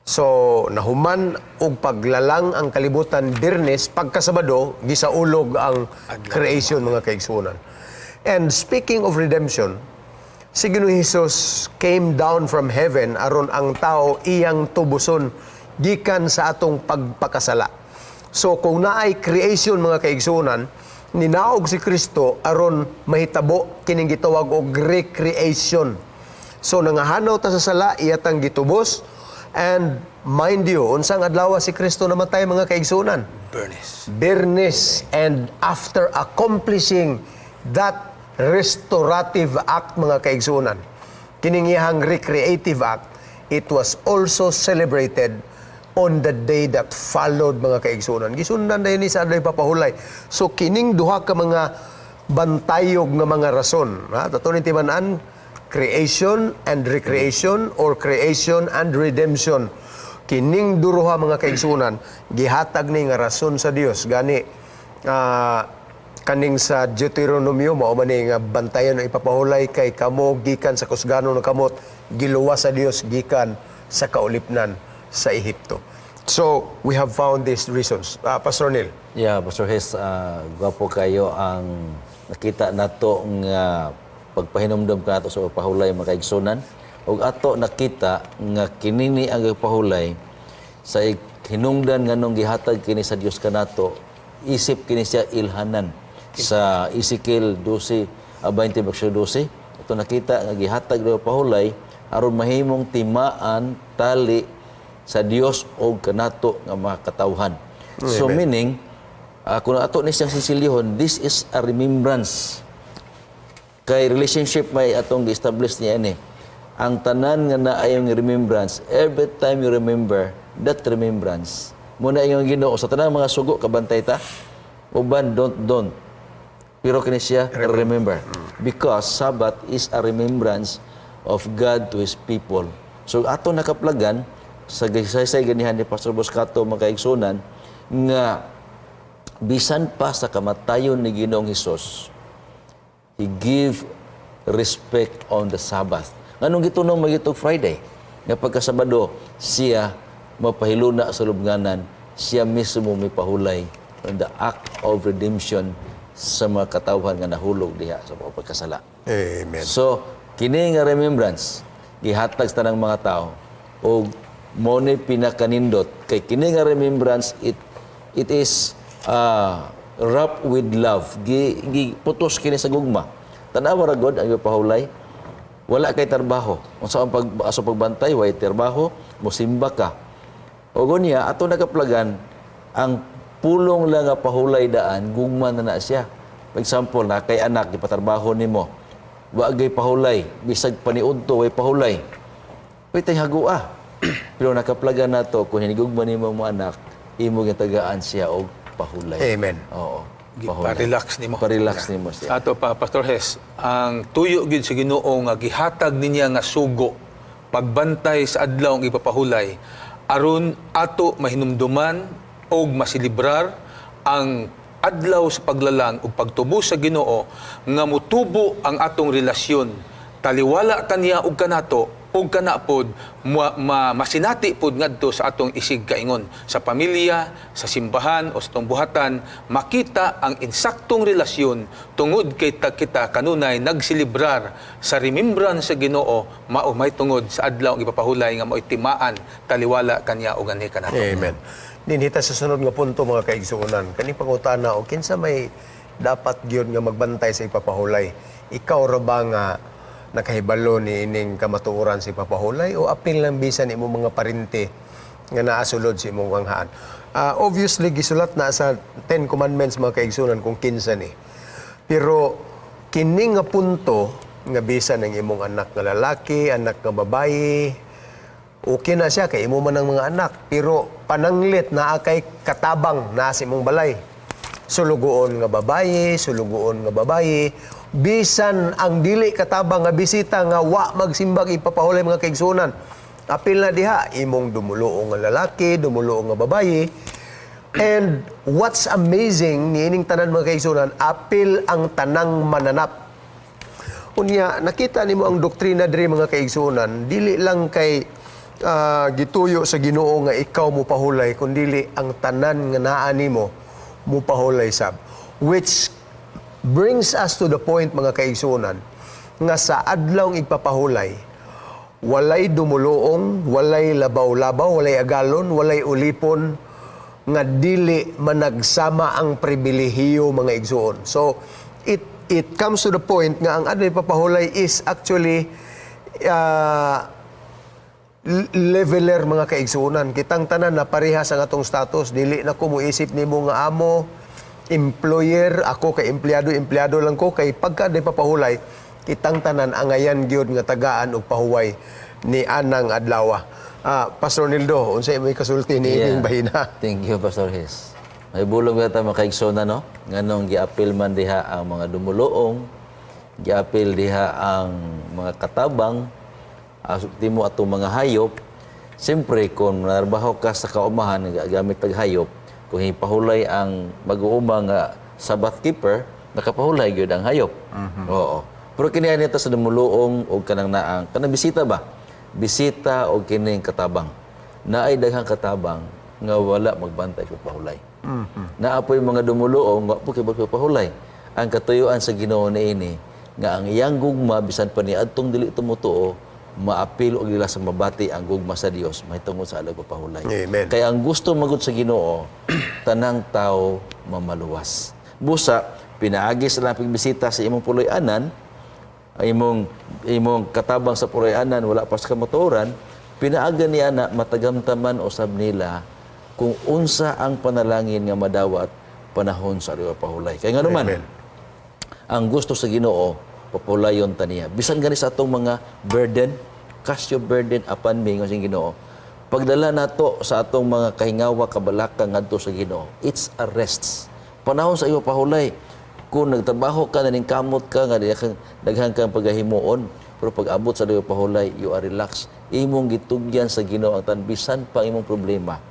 So nahuman og paglalang ang kalibutan Biyernes, pagkasabado gisaulog ang creation mga kaigsunan. And speaking of redemption, si Ginoong Hesus came down from heaven aron ang tao iyang tubuson gikan sa atong pagpakasala. So kung naay creation mga kaigsunan, ninaog si Kristo aron mahitabo kining gitawag og recreation. So nangahanaw ta sa sala iyatang gitubos, and mind you, unsang adlaw si Kristo namatay mga kaigsunan? Biyernes. And after accomplishing that restorative act mga kaigsunan, kining iyang recreative act, it was also celebrated on the day that followed mga kaigsunan. Gisundan na yun sa adlay papahulay. So kining duha ka mga bantayog nga mga rason. Tatunin timanan, creation and recreation or creation and redemption. Kining duruha mga kaigsunan, gihatag ni nga rason sa Dios. Gani, kaning sa Deuteronomio, mao man nga bantayan ng ipapahulay kay kamo gikan sa kusgano ng kamot, giluwas sa Dios gikan sa kaulipnan sa Ehipto. So, we have found these reasons. Pastor Neil. Yeah, Pastor Hes, gwapo kayo ang nakita nato nga pagpahinumdum ka nato sa pahulay mga kaigsunan. Ug ato nakita nga kinini ang pahulay sa hinungdan nganong gihatag kini sa Dios kanato, isip kini siya ilhanan sa Ezekiel 12:20. Ito nakita nga gihatag daw pahulay aron mahimong timaan tali sa Dios o kanato nga mga katawhan. So meaning, kung ato ni siyang sisilihon, this is a remembrance. Kay relationship may atong gi-establish niya ni. Ang tanan nga naayong remembrance, every time you remember that remembrance, muna yung Ginoo sa tanang mga sugo kabantay ta. Uban don't. Pero kini siya remember. Because Sabbath is a remembrance of God to His people. So ato nakaplagan sa gisaysay ganihan ni Pastor Boscato mga kaigsunan nga bisan pa sa kamatayon ni Ginoong Hesus, He give respect on the Sabbath. Nganong gitunong magitog Friday? Nga pagkasabado, siya mapahiluna sa lubnganan, siya mismo may pahulay on the act of redemption sa mga katawhan nga nahulog diha sa pagkasala. Amen. So, kini nga remembrance, gihatag sa tanang mga tao, o mo ni pinakanindot, kay kini nga remembrance, it is wrapped with love. Putos kini sa gugma. Tanawa ra gud ang pahulay. Wala kay trabaho. Unsa ang pagbantay, way trabaho, mosimba ka. O gunya ato nakaplagan ang pulong lang nga pahulay daan gugma na siya. For example, na kay anak gipatrabaho nimo. Wa gay pahulay, bisag paniudto way pahulay. Uy tay hagua. Pero nakaplagan nato kung hinigugma nimo mo anak, imo gitagaan siya og pahulay. Amen. Oo. Pa-relax nimo. Pa-relax nimo siya. Ato pa, Pastor Hes, ang tuyo gid sa Ginoo nga gihatag niya nga sugo, pagbantay sa adlaw ang ipapahulay, aron ato mahinumduman og masilibrar ang adlaw sa paglalang ug pagtubo sa Ginoo nga mutubo ang atong relasyon. Taliwala kaniya og kanato ug kanapod masinati pod ngadto sa atong isig kaingon sa pamilya, sa simbahan o sa atong buhatan, makita ang insaktong relasyon tungod kay kita kanunay nagsilibrar sa remembrance sa Ginoo mao may tungod sa adlaw ang ipapahulay nga mao'y timaan taliwala kaniya ug ani kanato. Amen. Dinhita sa sunod nga punto mga kaigsuonan, kani pangutana o kinsa may dapat gyud nga magbantay sa ipapahulay. Ikaw ra ba nga nakahibalo ni ining kamatuoran si papahulay o apil lang bisan imo mga parente nga naasulod si imong anghaan? Obviously gisulat na sa 10 commandments mga kaigsunan kung kinsa ni. Pero kini nga punto nga bisan ang imong anak nga lalaki, anak nga babayi, okay na siya kay imo man ang mga anak, pero pananglit na kay katabang na si imong balay. Sulugoon nga babayi, sulugoon nga babayi, bisan ang dili katabang nga bisita nga wa magsimbag ipapahulay mga kaigsunan. Apil na diha imong dumulo nga lalaki, dumulo nga babayi. And what's amazing niining tanan mga kaigsunan, apil ang tanang mananap. Unya nakita nimo ang doktrina diri mga kaigsunan, dili lang kay gituyo sa Ginoo nga ikaw mo pahulay, kundi ang tanan nga naa nimo mo pahulay sab, which brings us to the point mga kaigsunan nga sa adlawng ipapahulay walay dumuluong, walay labaw-labaw, walay agalon, walay ulipon nga dili managsama ang pribilehiyo mga igsuon. So it comes to the point nga ang adlawng ipapahulay is actually leveler mga kaigsunan. Kitang tanan na parehas ang atong status, dili na ko muisip nimo nga amo employer, ako kay empleyado lang ko, kay pagka di papahulay, kitang tanan angayan gyud nga tagaan og pahuway ni anang adlaw. Pastor Nildo, unsay may kasulti ni ining bahina? Thank you, Pastor Hes. May bulong yata mga kaigsunan, no? Nganong giapil man diha ang mga dumuloong, giapil diha ang mga katabang, asukti mo atong mga hayop. Siyempre, kung narbaho ka sa kaumahan, gamit tag hayop, kung ipahulay ang mag-uumang Sabbath keeper, nakapahulay gyud ang hayop. Oo. Pero kini nito sa dumuluong o kanang naang, kanang bisita ba? Bisita o kining katabang. Naay daghang katabang nga wala magbantay sa pahulay. Naapoy mga dumuluong, wa po kay pahulay. Ang katuyuan sa Ginoo niini nga ang iyang gugma bisan pa ni adtong dili tumutuo, maapil og ila sa mabati ang gugma sa Dios mahitungod sa alag pahulay. Amen. Kaya ang gusto magud sa Ginoo tanang tao mamaluwas. Busa pinaagi sa lapig bisita sa imong puloy-anan, imong katabang sa puloy-anan wala pa sa kamatuoran, pinaaga niya na matagamtaman usab nila kung unsa ang panalangin nga madawat panahon sa ariwa pahulay. Kaya nga naman, Amen. ang gusto sa Ginoo papulayon taniya. Bisan gani sa atong mga burden, cast your burden upon me ng Ginoo. Pagdala nato sa atong mga kahingawa kabalaka ngadto sa Ginoo, it's a rest. Panahon sa iyo pahulay, kung nagtrabaho ka naning kamot ka nga daghan kang pagahimuon, pero pag abot sa iyo pahulay, you are relaxed. Imong gitugyan sa Ginoo ang tanbisan pa imong problema.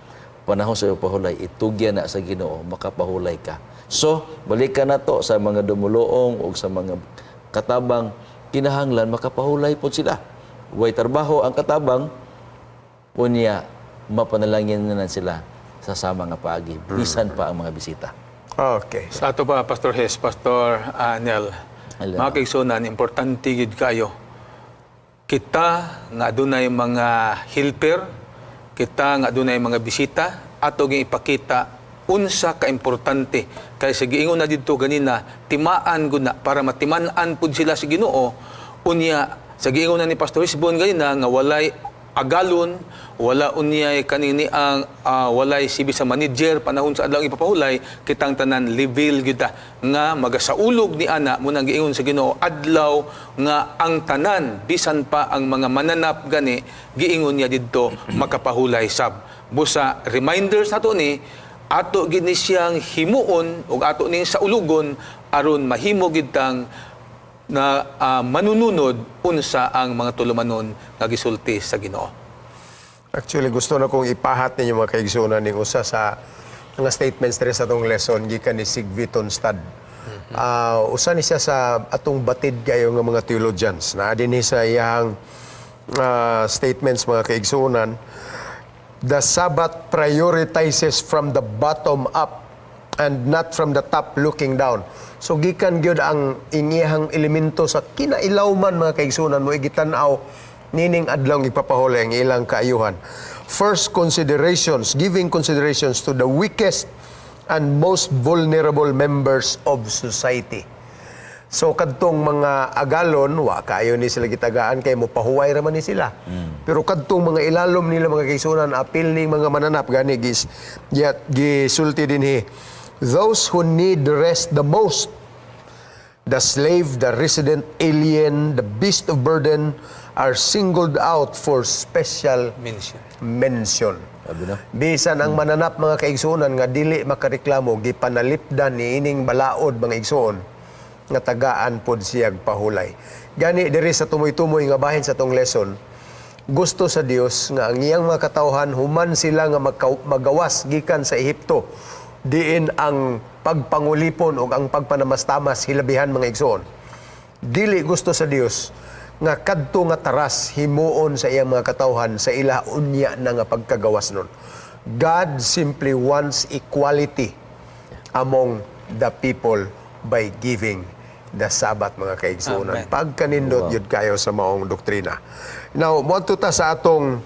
Panahon sa iyo pahulay, itugyan na sa Ginoo, makapahulay ka. So, balikan na to sa mga dumuluong o sa mga katabang kinahanglan, makapahulay po sila. Way trabaho ang katabang, unya, mapanalangin na sila sa sama nga paagi. Bisan pa ang mga bisita. Okay. Sa ato pa, Pastor Hes, Pastor Nel, Hello. mga kaigsunan, importante gid kayo. Kita nga adunay mga helper, kita nga adunay mga bisita, ato ging ipakita unsa ka importante kay sa giingon na didto ganina timaan gud na para matiman-an pud sila sa Ginoo unya sa giingon na ni Pastor Isbon ganina nga walay agalon wala unyay kanini ang walay sibi sa manager panahon sa adlaw ipapahulay kitang tanan level gyud nga magasaulog ni ana mo nang giingon sa Ginoo adlaw nga ang tanan bisan pa ang mga mananap gani giingon niya didto makapahulay sab busa reminders nato ni ato gid ni siyang himuon ug ato ning sa ulugon aron mahimo gid tang na manununod unsa ang mga tulumanon nga gisulti sa Ginoo. Actually, gusto na kong ipahat ninyo mga kaigsunan ning usa sa mga statements diri sa atong lesson gikan ni Sigve Tonstad. Usa ni siya sa atong batid kayo nga mga theologians na dinhi sa iyang statements mga kaigsunan. The Sabbath prioritizes from the bottom up and not from the top looking down. So gikan gyud ang inyahang elemento sa kinailawman mga kaigsunan mo igitan-aw nining adlaw ipapahuli ang ilang kaayuhan. First considerations, giving considerations to the weakest and most vulnerable members of society. So kadtong mga agalon, wa kayo ni sila gitagaan kay mo pahuway ra man ni sila. Pero kadtong mga ilalom nila mga kaigsunan apil ning mga mananap gani gisulti dinhi. Those who need rest the most, the slave, the resident alien, the beast of burden are singled out for special mention. Sabi na. Bisan ang mananap mga kaigsunan nga dili makareklamo gipanalipdan ni ining balaod mga igsoon nga tagaan pod siyag pahulay. Gani diri sa tumoy-tumoy nga bahin sa tong lesson, gusto sa Dios nga ang iyang mga katawhan human sila nga magawas gikan sa Ehipto diin ang pagpangulipon o ang pagpanamastamas hilabihan mga igsoon. Dili gusto sa Dios nga kadto nga taras himuon sa iyang mga katawhan sa ila unya na nga pagkagawas nun. God simply wants equality among the people by giving the Sabbath mga kaigsunan. Amen. Pagkanindot yun kayo sa maong doktrina. Now, moadto ta sa atong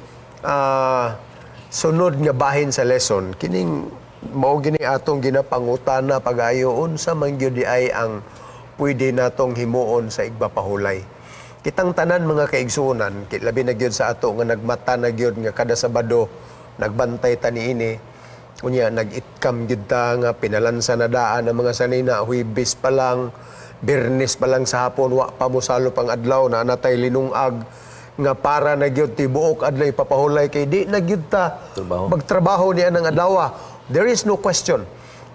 sunod nga bahin sa lesson, kining mao gini atong ginapangutana pag-ayoon sa mangyud ay ang pwede natong himuon sa igpapahulay. Kitang tanan mga kaigsunan, labi na gyud sa ato nga nagmata na gyud nga kada Sabado nagbantay ta niini. Unya nag-itkam gyud ta nga pinalansa na daan ang mga sanina, Huwebes pa lang, Biyernes pa lang sa hapon wa pa mo salop ang adlaw na natay linungag nga para na gyud tibuok adlaw ipapahulay kay di na gyud ta Trabaho. magtrabaho niya ng adlaw. There is no question.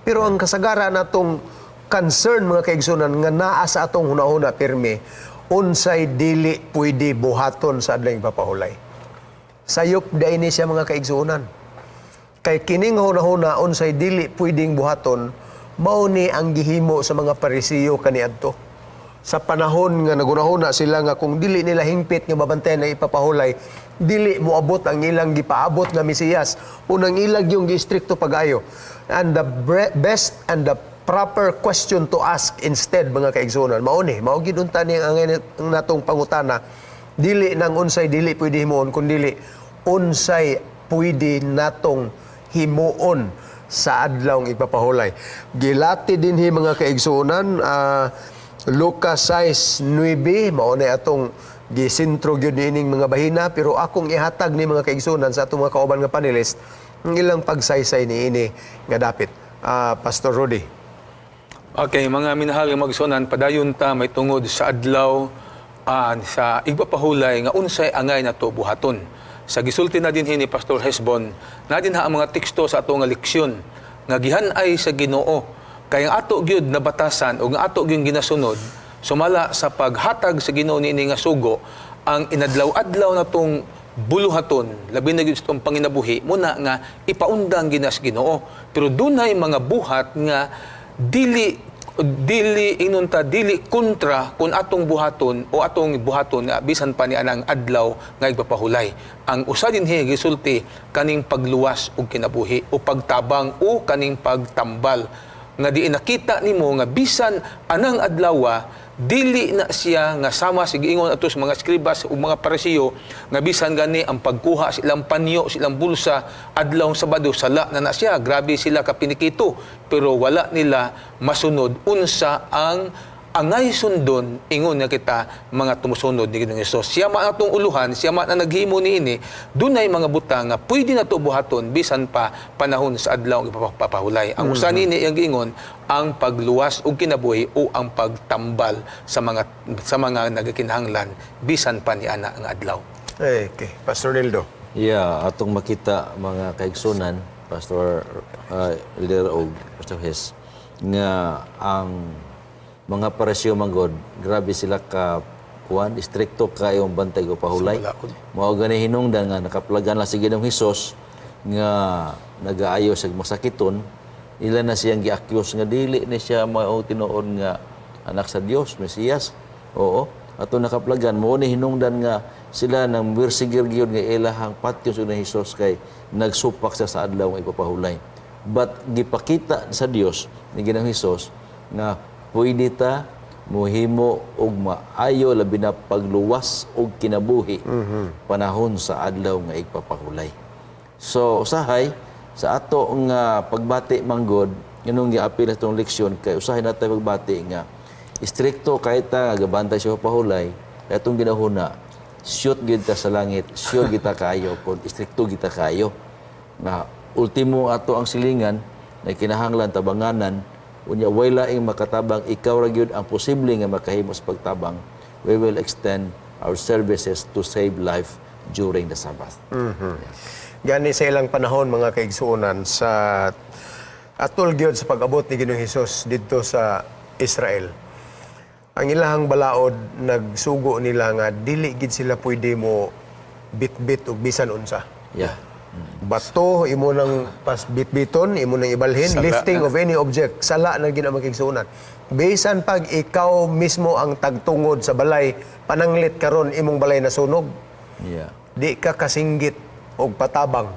Pero ang kasagaran natong concern mga kaigsunan nga naa sa atong hunahuna pirmi unsay dili pwede buhaton sa adlaw ipapahulay. Sayop daini siya mga kaigsunan. Kay kining hunahuna unsay dili pwedeng buhaton mao ni ang gihimo sa mga Parisiyo kaniadto. Sa panahon nga nagunahuna sila nga kung dili nila hingpit nga mabantayan na ipapahulay, dili moabot ang ilang gipaabot nga Mesiyas. Unang ilag yung gistrikto pagayo. And the best and the proper question to ask instead mga kaigsunan mao ni mao gid unta ni ang natong pangutana dili nang unsay dili pwede himuon kundi unsay pwede natong himuon sa adlaw ipapahulay. Gilati dinhi mga kaigsunan Lucas 6:9 mao na atong gisintro gyud niining mga bahina pero akong ihatag ni mga kaigsunan sa atong mga kauban nga panelist ang ilang pagsaysay niini nga dapit. Pastor Rudy. Okay, mga minahal nga magsunan, padayon ta may tungod sa adlaw sa igpapahulay nga unsay angay nato buhaton. Sa gisulti na din ni Pastor Hesbon, na din ha ang mga teksto sa ato nga leksyon nga gihanay sa Ginoo kay ang ato gyud na batasan o nga ato gyud ginasunod sumala sa paghatag sa Ginoo niini nga sugo ang inadlaw-adlaw natong buluhaton labi na gyud sa itong panginabuhi muna nga ipaundang ginas Ginoo, pero dunay mga buhat nga dili kontra kung atong buhaton o atong buhaton nga bisan pa ni anang adlaw nga igpapahulay. Ang usa dinhi gisulti kaning pagluwas og kinabuhi o pagtabang o kaning pagtambal nga di nakita nimo nga bisan anang adlaw dili na siya nga sama sa giingon ato sa mga eskribas o mga parisiyo nga bisan gani ang pagkuha silang panyo, silang bulsa adlaw Sabado sala na siya, grabe sila kapinikito, pero wala nila masunod unsa ang angay sundon ingon nga kita mga tumusunod ni Ginoong Hesus. Siya man atong uluhan, siya man ang naghimo niini, dunay mga butang nga pwede na to buhaton bisan pa panahon sa adlaw nga ipapahulay. Ang usa nini ang giingon ang pagluwas og kinabuhi o ang pagtambal sa mga nagakinahanglan bisan pa ni ana nga adlaw. Okay, Pastor Nildo. Yeah, atong makita mga kaigsunan, Pastor Elder og Pastor Hes, nga ang mga paresyo manggod, grabe sila ka kuan, istrikto kayo ang bantay ko pahulay. Mao gani hinungdan nga nakaplagan lang si Ginoong Hesus nga nagaayo sa masakiton, ila na siyang gi-accuse nga dili ni siya mao tinuod nga anak sa Dios, Mesiyas. Oo, ato nakaplagan mo ni hinungdan nga sila nang mirsigir gyud nga ilahang patyo sa Hesus kay nagsupak sa adlaw nga ipapahulay. But gipakita sa Dios ni Ginoong Hesus nga pwede ta mohimo og maayo labi na pagluwas og kinabuhi panahon sa adlaw nga igpapahulay. So usahay sa ato nga pagbati manggod nganong giapil atong leksyon kay usahay nato pagbati nga istrikto kay ta nga gabantay sa pahulay kay atong ginahuna shoot gid ta sa langit, sure kita kayo kun istrikto kita kayo. Nga ultimo ato ang silingan na kinahanglan tabanganan unya way laing makatabang ikaw ra gyud ang posible nga makahimo sa pagtabang. We will extend our services to save life during the Sabbath. Gani sa ilang panahon mga kaigsuonan sa atol gyud sa pag-abot ni Ginoong Hesus didto sa Israel. Ang ilahang balaod nagsugo nila nga dili gid sila pwede mo bitbit og bisan unsa. Yeah. Bato, imo nang pasbitbiton, imo nang ibalhin, Sala. lifting of any object, sala na ginamagigsunan. Bisan pag ikaw mismo ang tagtungod sa balay, pananglit karon imong balay na sunog. Yeah. Di ka kasinggit og patabang.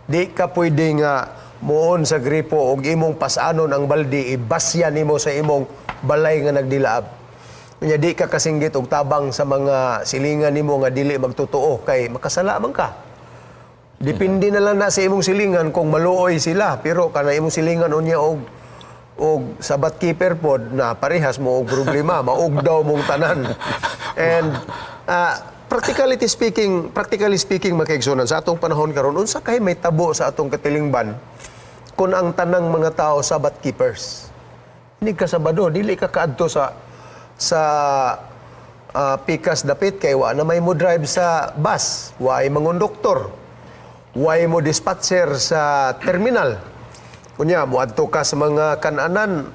Di ka pwede nga muon sa gripo og imong pasanon ang baldi, ibasya nimo sa imong balay nga nagdilaab. Kunya di ka kasinggit og tabang sa mga silingan nimo nga dili magtotoo kay makasala man ka. Depende na lang na sa imong silingan kung maluoy sila, pero kana imong silingan unya og sabat keeper pod na parehas mo og problema, maugdaw mong tanan. And practically speaking makaigsunan sa atong panahon karon unsa kay may tabo sa atong katilingban kun ang tanang mga tao sabat keepers. Hindi ka Sabado, dili ka kaadto sa pikas dapit kay wa na may mo drive sa bus, wa ay mangonduktor. Way mo dispatcher sa terminal. Kunya, muadto ka sa mga kananan,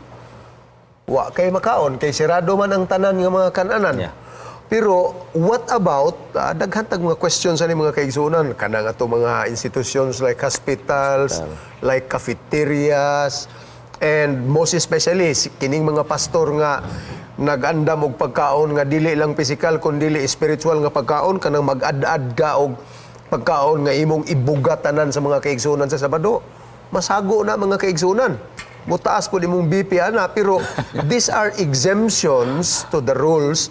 wa kay makaon, kay sirado man ang tanan ng mga kananan. Yeah. Pero what about, daghan tag mga questions sa mga kaigsunan, kanang ato mga institutions like hospitals, like cafeterias, and most especially, kining mga pastor nga nag-andam og pagkaon nga dili lang physical, kundi spiritual nga pagkaon, kanang mag-ad-ad ka og pagkaon nga imong ibugatanan sa mga kaigsunan sa Sabado. Masago na mga kaigsunan. Mutaas po imong BP ana, pero these are exemptions to the rules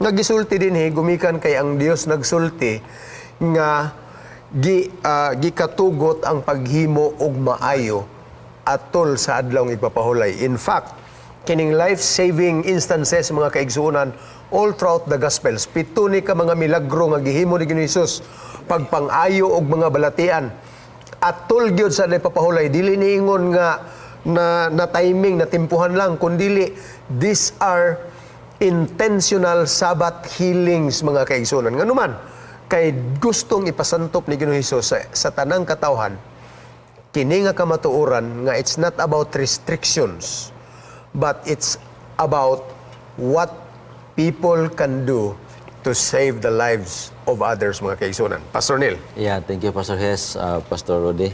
nga gisulti din gumikan kay ang Dios nagsulti nga gikatugot ang paghimo og maayo atol sa adlaw ng igpapahulay. In fact, kining life-saving instances mga kaigsunan all throughout the Gospels, pito ni ka mga milagro nga gihimo ni Ginoong Hesus pagpang-ayo og mga balatian. Atol gyud sa nagpapahulay, dili niingon nga na timing, na timpuhan lang, kundili these are intentional Sabbath healings mga kaigsunan. Nga naman, kay gustong ipasantop ni Ginoong Hesus sa tanang katawhan, kini nga kamatuoran nga it's not about restrictions, but it's about what people can do to save the lives of others mga kaigsunan. Pastor Neil. Yeah, thank you, Pastor Hes, Pastor Rode.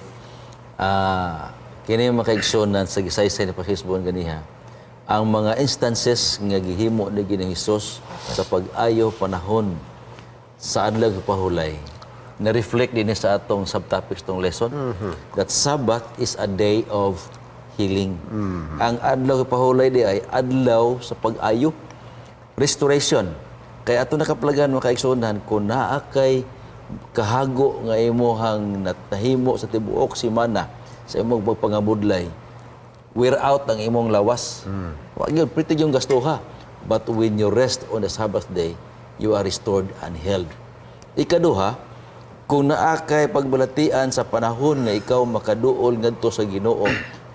Kini yung makaigsunan sa gisaysay ni Pastor Hesbon ganiha, ang mga instances nga gihimo ni Ginoong Hesus sa pag-ayo panahon sa adlaw pahulay, na-reflect din sa atong subtopics tong lesson, that Sabbath is a day of healing. Ang adlaw pahulay di ay adlaw sa pag-ayo, restoration. Kaya ato nakaplagan mga kaigsunan, kung naa kay kahago nga imuhang natahimo sa tibuok semana sa imong pagpangabudlay, wear out ang imong lawas. Wag yun, pretty yung gastuha. But when you rest on the Sabbath day, you are restored and healed. Ikaduha, kung naa kay pagbalatian sa panahon nga ikaw makaduol ngadto sa Ginoo,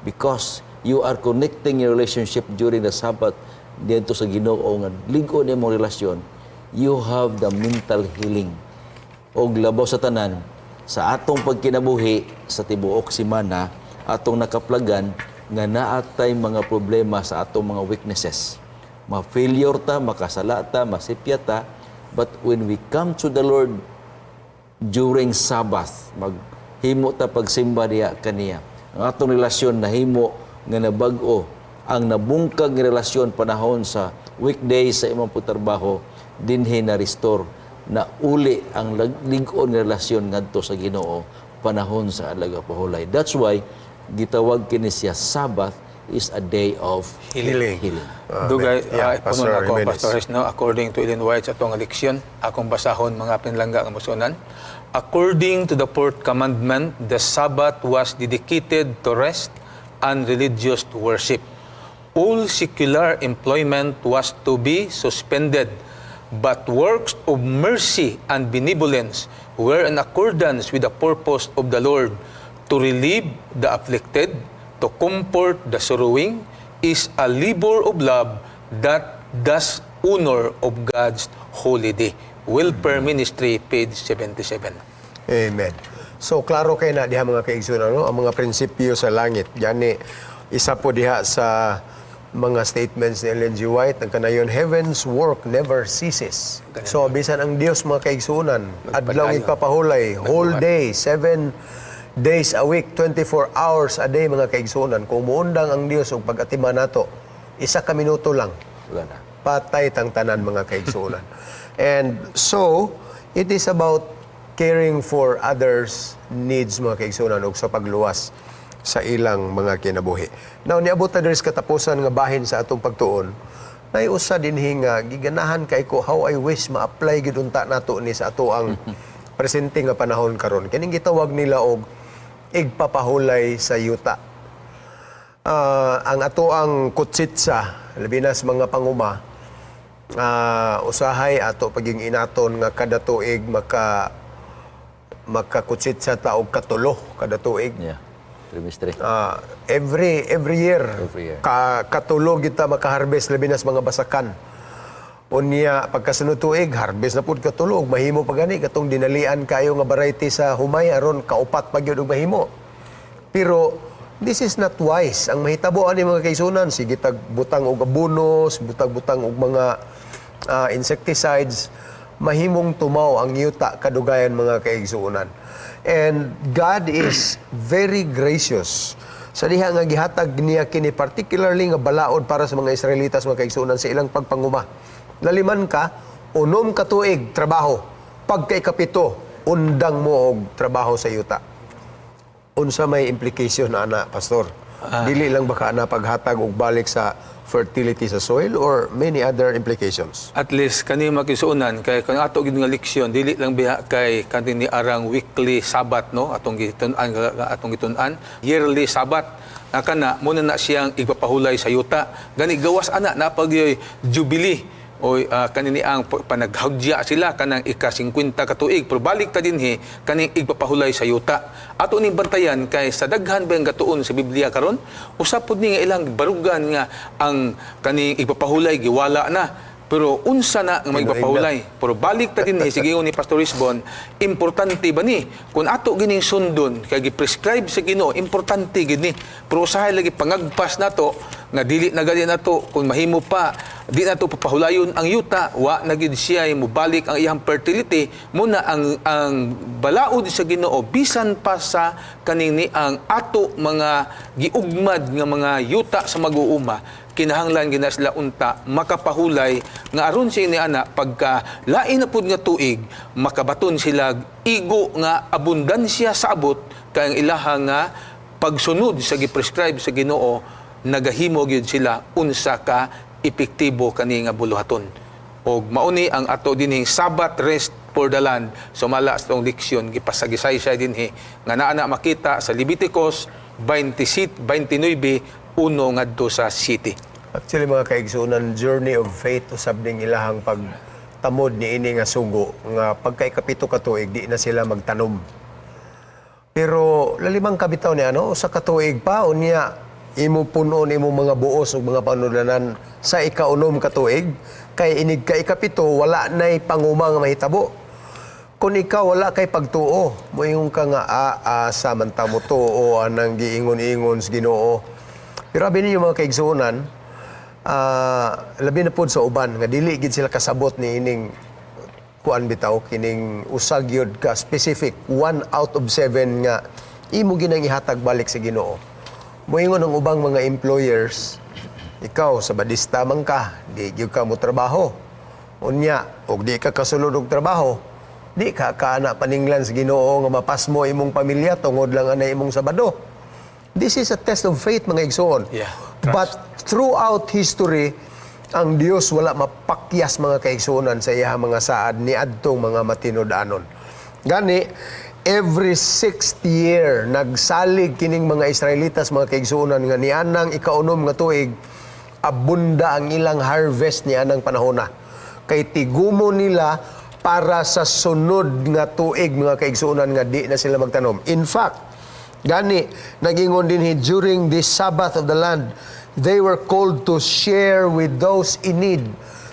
because you are connecting your relationship during the Sabbath dito sa Ginoo nga ligo ni mong relasyon, you have the mental healing. Og labaw sa tanan, sa atong pagkinabuhi sa tibuok semana, atong nakaplagan nga naatay mga problema sa atong mga weaknesses. Ma-failure ta, makasala ta, masipya ta, but when we come to the Lord during Sabbath, maghimo ta pagsimba diya kaniya. Ang atong relasyon nahimo nga nabag-o, ang nabungkag nga relasyon panahon sa weekdays sa imong pagtrabaho, dinhi na restore na uli ang lig-on nga relasyon ngadto sa Ginoo panahon sa adlaw pahulay. That's why gitawag kini siya Sabbath is a day of Healing. Dugay, Pastor ako, Jimenez. Pastor Hes, no? According to Ellen White sa atong leksyon, akong basahon mga pinlangga nga musunan. According to the fourth commandment, the Sabbath was dedicated to rest and religious worship. All secular employment was to be suspended, but works of mercy and benevolence were in accordance with the purpose of the Lord to relieve the afflicted, to comfort the sorrowing, is a labor of love that does honor of God's holy day. Welfare Ministry, page 77. Amen. So, klaro kayo na diha mga kaigsunan, no? Ang mga prinsipyo sa langit. Yani, isa po diha sa mga statements ni Ellen G. White, ang kanayon, heaven's work never ceases. So, bisan ang Dios mga kaigsunan, adlaw ipapahulay, whole day, 7 days a week, 24 hours a day mga kaigsunan. Kung muundang ang Dios og pag-atima nato, isa ka minuto lang, wala na. patay tang tanan mga kaigsunan. And so, it is about caring for others' needs mga kaigsunan ug sa pagluwas sa ilang mga kinabuhi. Now, niabot na diri sa katapusan nga bahin sa atong pagtuon, nay usa dinhi nga giganahan kay ko how I wish ma-apply gid unta nato ni sa ato ang presente nga panahon karon. Kining gitawag nila og igpapahulay sa yuta. Ang ato ang kutsitsa, labi na sa mga panguma, usahay ato paging inaton nga kada tuig makakutsitsa ta og katulo kada tuig. Yeah. Trimestre. Every year, Every year. Katulo kita makaharvest labi na sa mga basakan. Unya pagkasunod tuig harvest na pud katulog mahimo pa gani katong dinalian kayo nga variety sa humay aron kaupat pa gyud og mahimo. Pero this is not wise. Ang mahitabo ani mga kaisunan sige tag butang og abonos, butang-butang og mga insecticides, mahimong tumaw ang yuta kadugayan mga kaigsuonan. And God is very gracious. Sa diha nga gihatag niya kini particularly nga balaod para sa mga Israelitas mga kaigsuonan sa ilang pagpanguma. Laliman ka, unom ka tuig, trabaho. Pagka ikapito, undang mo og trabaho sa yuta. Unsa may implication na ana, Pastor? Dili lang baka ana paghatag og balik sa fertility sa soil or many other implications? At least kani makisuunan kay kung ato gid nga leksyon dili lang biha kay kanini arang weekly Sabbath no atong gitun-an yearly Sabbath kana mo na siyang igpapahulay sa yuta gani gawas ana na pag jubilee o kanini ang panaghagya sila kanang ika-50 ka tuig pero balik ta dinhi kaning igpapahulay sa yuta. Ato ning bantayan kay sa daghan ba ang gatuon sa Biblia karon usap pud ni nga ilang barugan nga ang kaning igpapahulay giwala na. Pero unsa na nga magpapahulay. Pero balik ta din sige ni Pastor Risbon, importante ba ni? Kung ato gining sundon, kay gi-prescribe sa Ginoo, importante gid ni. Pero usahay lagi pangagpas nato nga dili na gali nato kung mahimo pa di nato papahulayon ang yuta, wa na gid siya mobalik ang iyang fertility muna ang balaod sa Ginoo bisan pa sa kanini ang ato mga giugmad nga mga yuta sa mag-uuma kinahanglan gina sila unta makapahulay nga aron siya ni ana pagka lain na pud nga tuig makabaton sila igo nga abundansya sa abot kay ang ilaha nga pagsunod sa giprescribe sa Ginoo nagahimo gyud sila unsa ka epektibo kani nga buluhaton. Og mauni ang ato dinhing Sabbath rest for the land sumala sa tong leksyon gipasagisay siya dinhi nga naa na makita sa Leviticus 29 uno ngadto sa city. Actually, mga kaigsunan, journey of faith usab ning ilahang pagtamod ni ini nga sugo nga pagka-ikapito ka tuig di na sila magtanom. Pero lalimang kabitaw ni sa katuig pa unya imo punon imo mga buos ug mga panudlanan sa ikaunom ka tuig kay inig ka ikapito wala nay panguma nga mahitabo. Kung ikaw wala kay pagtuo, moingon ka nga sa man ta mo tuo anang giingon-ingon sa Ginoo. Pero abi ninyo mga kaigsunan, labi na pod sa uban nga dili gid sila kasabot ni ining kuan bitaw kining usag yun ka specific 1 out of 7 nga imo ginang ihatag balik sa Ginoo. Moingon ang ubang mga employers, ikaw sa badista man ka, di gyud ka mo trabaho. Unya, og di ka kasulod og trabaho, di ka kaana paninglan sa Ginoo nga mapas mo imong pamilya tungod lang anay imong Sabado. This is a test of faith, mga igsoon. Yeah, but throughout history, ang Dios wala mapakyas mga kaigsuonan sa iya mga saad ni adtong mga matinud-anon. Gani, every 6th year, nagsalig kining mga Israelitas, mga kaigsuonan, nga nianang ikaunom nga tuig, abunda ang ilang harvest ni anang panahona. Kay tigumo nila para sa sunod nga tuig, mga kaigsuonan, nga di na sila magtanom. In fact, gani, nagingon din during the Sabbath of the land, they were called to share with those in need.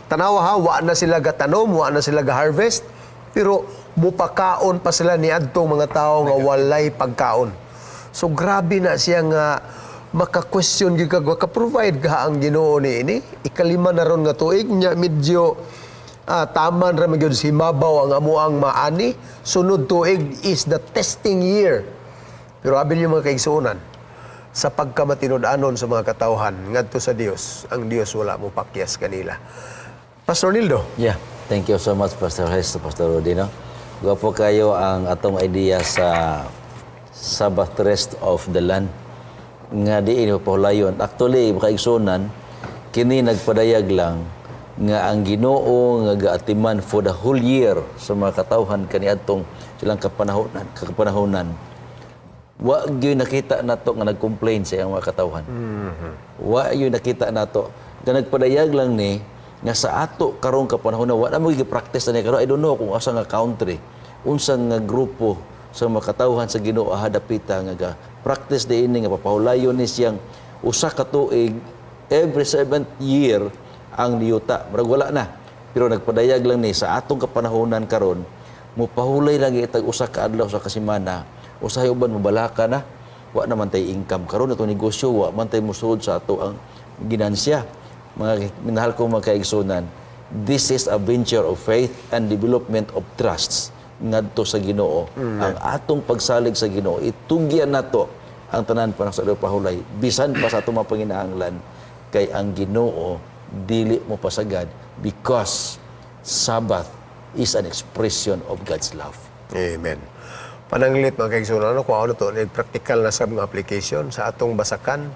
Tanawa ha, wa na sila gatanom, wa na sila ga-harvest, pero mupakaon pa sila ni adtong mga tao nga walay pagkaon. So grabe na siya nga maka-question gyud ka, ka-provide ka ang Ginoo ni ini. Ikalima na ron nga tuig nya medyo taman ra magyud himabaw ang amuang maani. Sunod tuig is the testing year. Pero abil yung mga kaigsuunan, sa pagkamatinud-anon sa mga katawhan, ngadto sa Dios, ang Dios wala mo pakyas kanila. Pastor Nildo. Yeah, thank you so much, Pastor Hesto, Pastor Rodino. Gwapo kayo ang atong idea sa Sabbath rest of the land nga diin pahulayon. Actually, kaigsunan, kini nagpadayag lang nga ang Ginoo nga gaatiman for the whole year sa mga katawhan kaniadtong silang kapanahonan. Wa gyud nakita nato nga nag-complain sa iyang mga katawhan. Wa gyud nakita nato nga nagpadayag lang ni nga sa ato karong kapanahon wa na mo gi-practice na karon. I don't know kung asa nga country, unsa nga grupo sa mga katawhan sa Ginoo hadapita nga practice diin nga papahulayon ni siyang usa ka tuig every 7th year ang niyuta. Murag wala na. Pero nagpadayag lang ni sa atong kapanahonan karon mo pahulay lang itag usa ka adlaw sa kasimana. Usahay uban mabalaka na, wa naman tay income karon ato negosyo, wa man tay musulod sa ato ang ginansya. Mga minahal ko mga kaigsunan, this is a venture of faith and development of trusts ngadto sa Ginoo. Ang atong pagsalig sa Ginoo, itugyan nato ang tanan pa sa pahulay bisan pa sa atong mga panginahanglan kay ang Ginoo dili mo pasagad because Sabbath is an expression of God's love. Amen. Pananglit mga kaigsunan, kung ano to, practical na sa mga application sa atong basakan,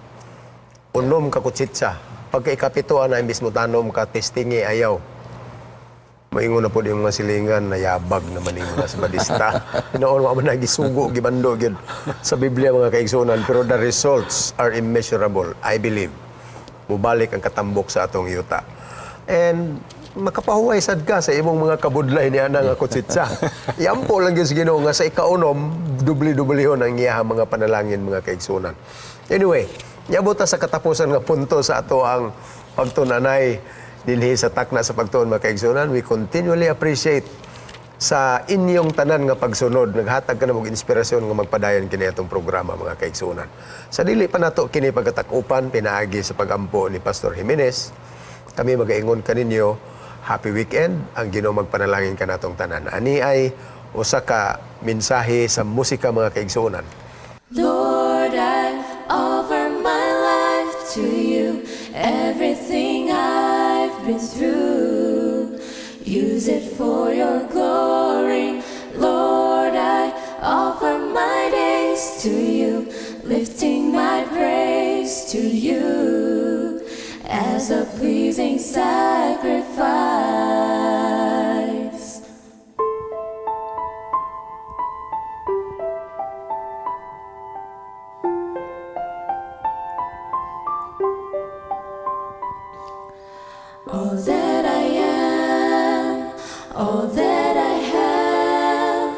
unom ka kutsitsa. Pagka ikapituan na imbis mo tanom ka, testingi ayaw. Maingon na po yung mga silingan na yabag naman yung mga sa badista. Pinoon mo na gisugo, gibando yun sa Biblia mga kaigsunan. Pero the results are immeasurable, I believe. Mubalik ang katambok sa atong yuta. And makapahuway sad ka sa imong mga kabudlay ni ana nga kutsitsa. Iampo lang gyud sa Ginoo nga sa ikaunom dubli-dublihon ang iyahang mga panalangin mga kaigsunan. Anyway, niabot ta sa katapusan nga punto sa ato ang pagtunanay dinhi sa takna sa pagtuon mga kaigsunan. We continually appreciate sa inyong tanan nga pagsunod. Naghatag ka na mong inspirasyon nga magpadayon kini atong programa mga kaigsunan. Sa dili pa nato kini pagkatakupan pinaagi sa pagampo ni Pastor Jimenez. Kami magaingon kaninyo, happy weekend, ang Ginoo magpanalangin ka natong tanan. Ani ay usa ka mensahe sa musika mga kaigsunan. Lord, I offer my life to you. Everything I've been through, use it for your glory. Lord, I offer my days to you, lifting my praise to you as a pleasing sacrifice. All that I am, all that I have,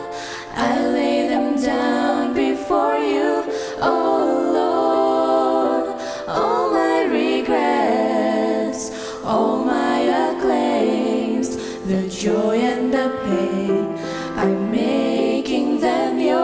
I lay them down before you, oh Lord. All my regrets, all my acclaims, the joy and the pain, I'm making them yours.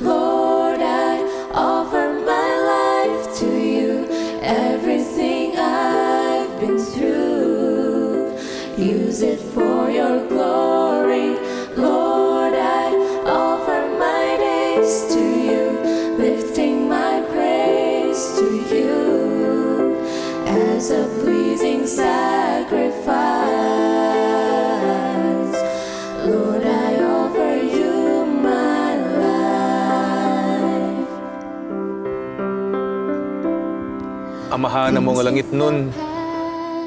Lord, I offer my life to you, everything I've been through, use it for your glory. Lord, I offer my days to you, lifting my praise to you as a pleasing sacrifice. Lord, I offer you my life. Amahan na mo nga langit nun,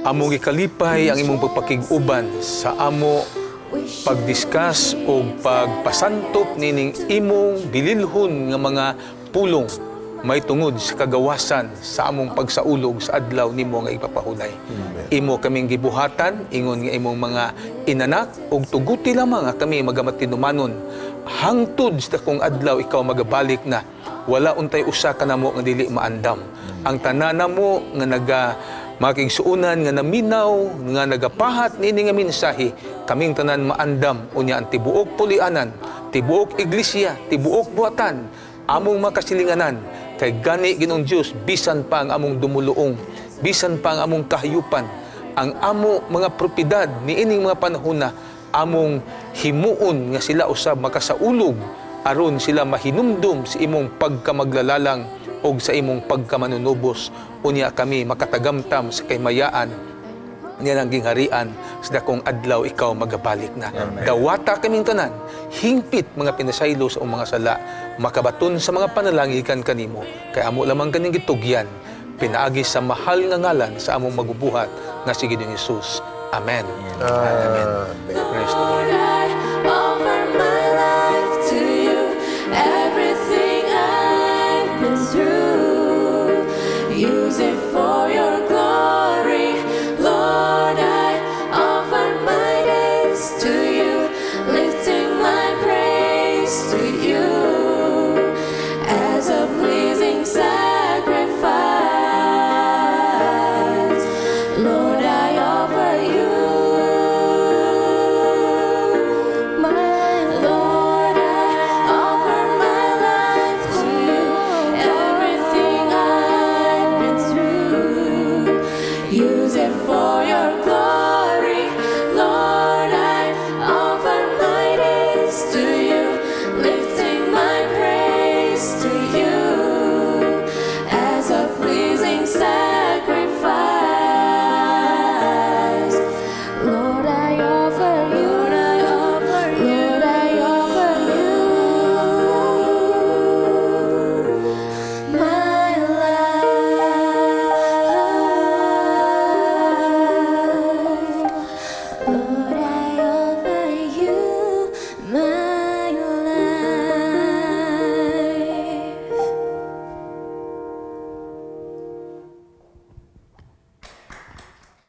among ikalipay ang imong pagpakig-uban sa amo pagdiskas o pagpasantop nining imong bililhon nga mga pulong may tungod sa kagawasan sa among pagsaulog sa adlaw nimo nga ipapahunay. Imo kaming gibuhatan ingon nga imong mga inanak ug tuguti lamang nga kami magamatinumanon hangtod sa kung adlaw ikaw magabalik na wala untay usa ka namo nga dili maandam. Ang tanan namo nga makigsuunan nga naminaw nga nagapahat nini nga mensahe kaming tanan maandam unya ang tibuok pulianan, tibuok iglesia, tibuok buhatan, among makasilinganan kay gani Ginoong Dios bisan pa ang among dumuluong, bisan pa ang among kahayupan, ang amo mga propiedad niining mga panahon na among himuon nga sila usab makasaulog aron sila mahinumdum sa imong pagkamaglalalang o sa imong pagkamanunubos unya kami makatagamtam sa kaymayaan niya ng gingharian sa dakong adlaw ikaw magabalik na. Dawata kaming tanan, hingpit mga pinasaylo sa mga sala, makabaton sa mga panalangin kanimo, kay amo lamang kaning gitugyan, pinaagi sa mahal nga ngalan sa among magubuhat nga si Ginoong Hesus. Amen. Amen. Praise the Lord. Lord, I offer my life to you, everything I've been through, use it for your glory. Lord, I offer my days to you, lifting my praise to you as a pleasing sacrifice. Lord, I offer you my Lord, I offer my life to you, everything I've been through, use it for your glory.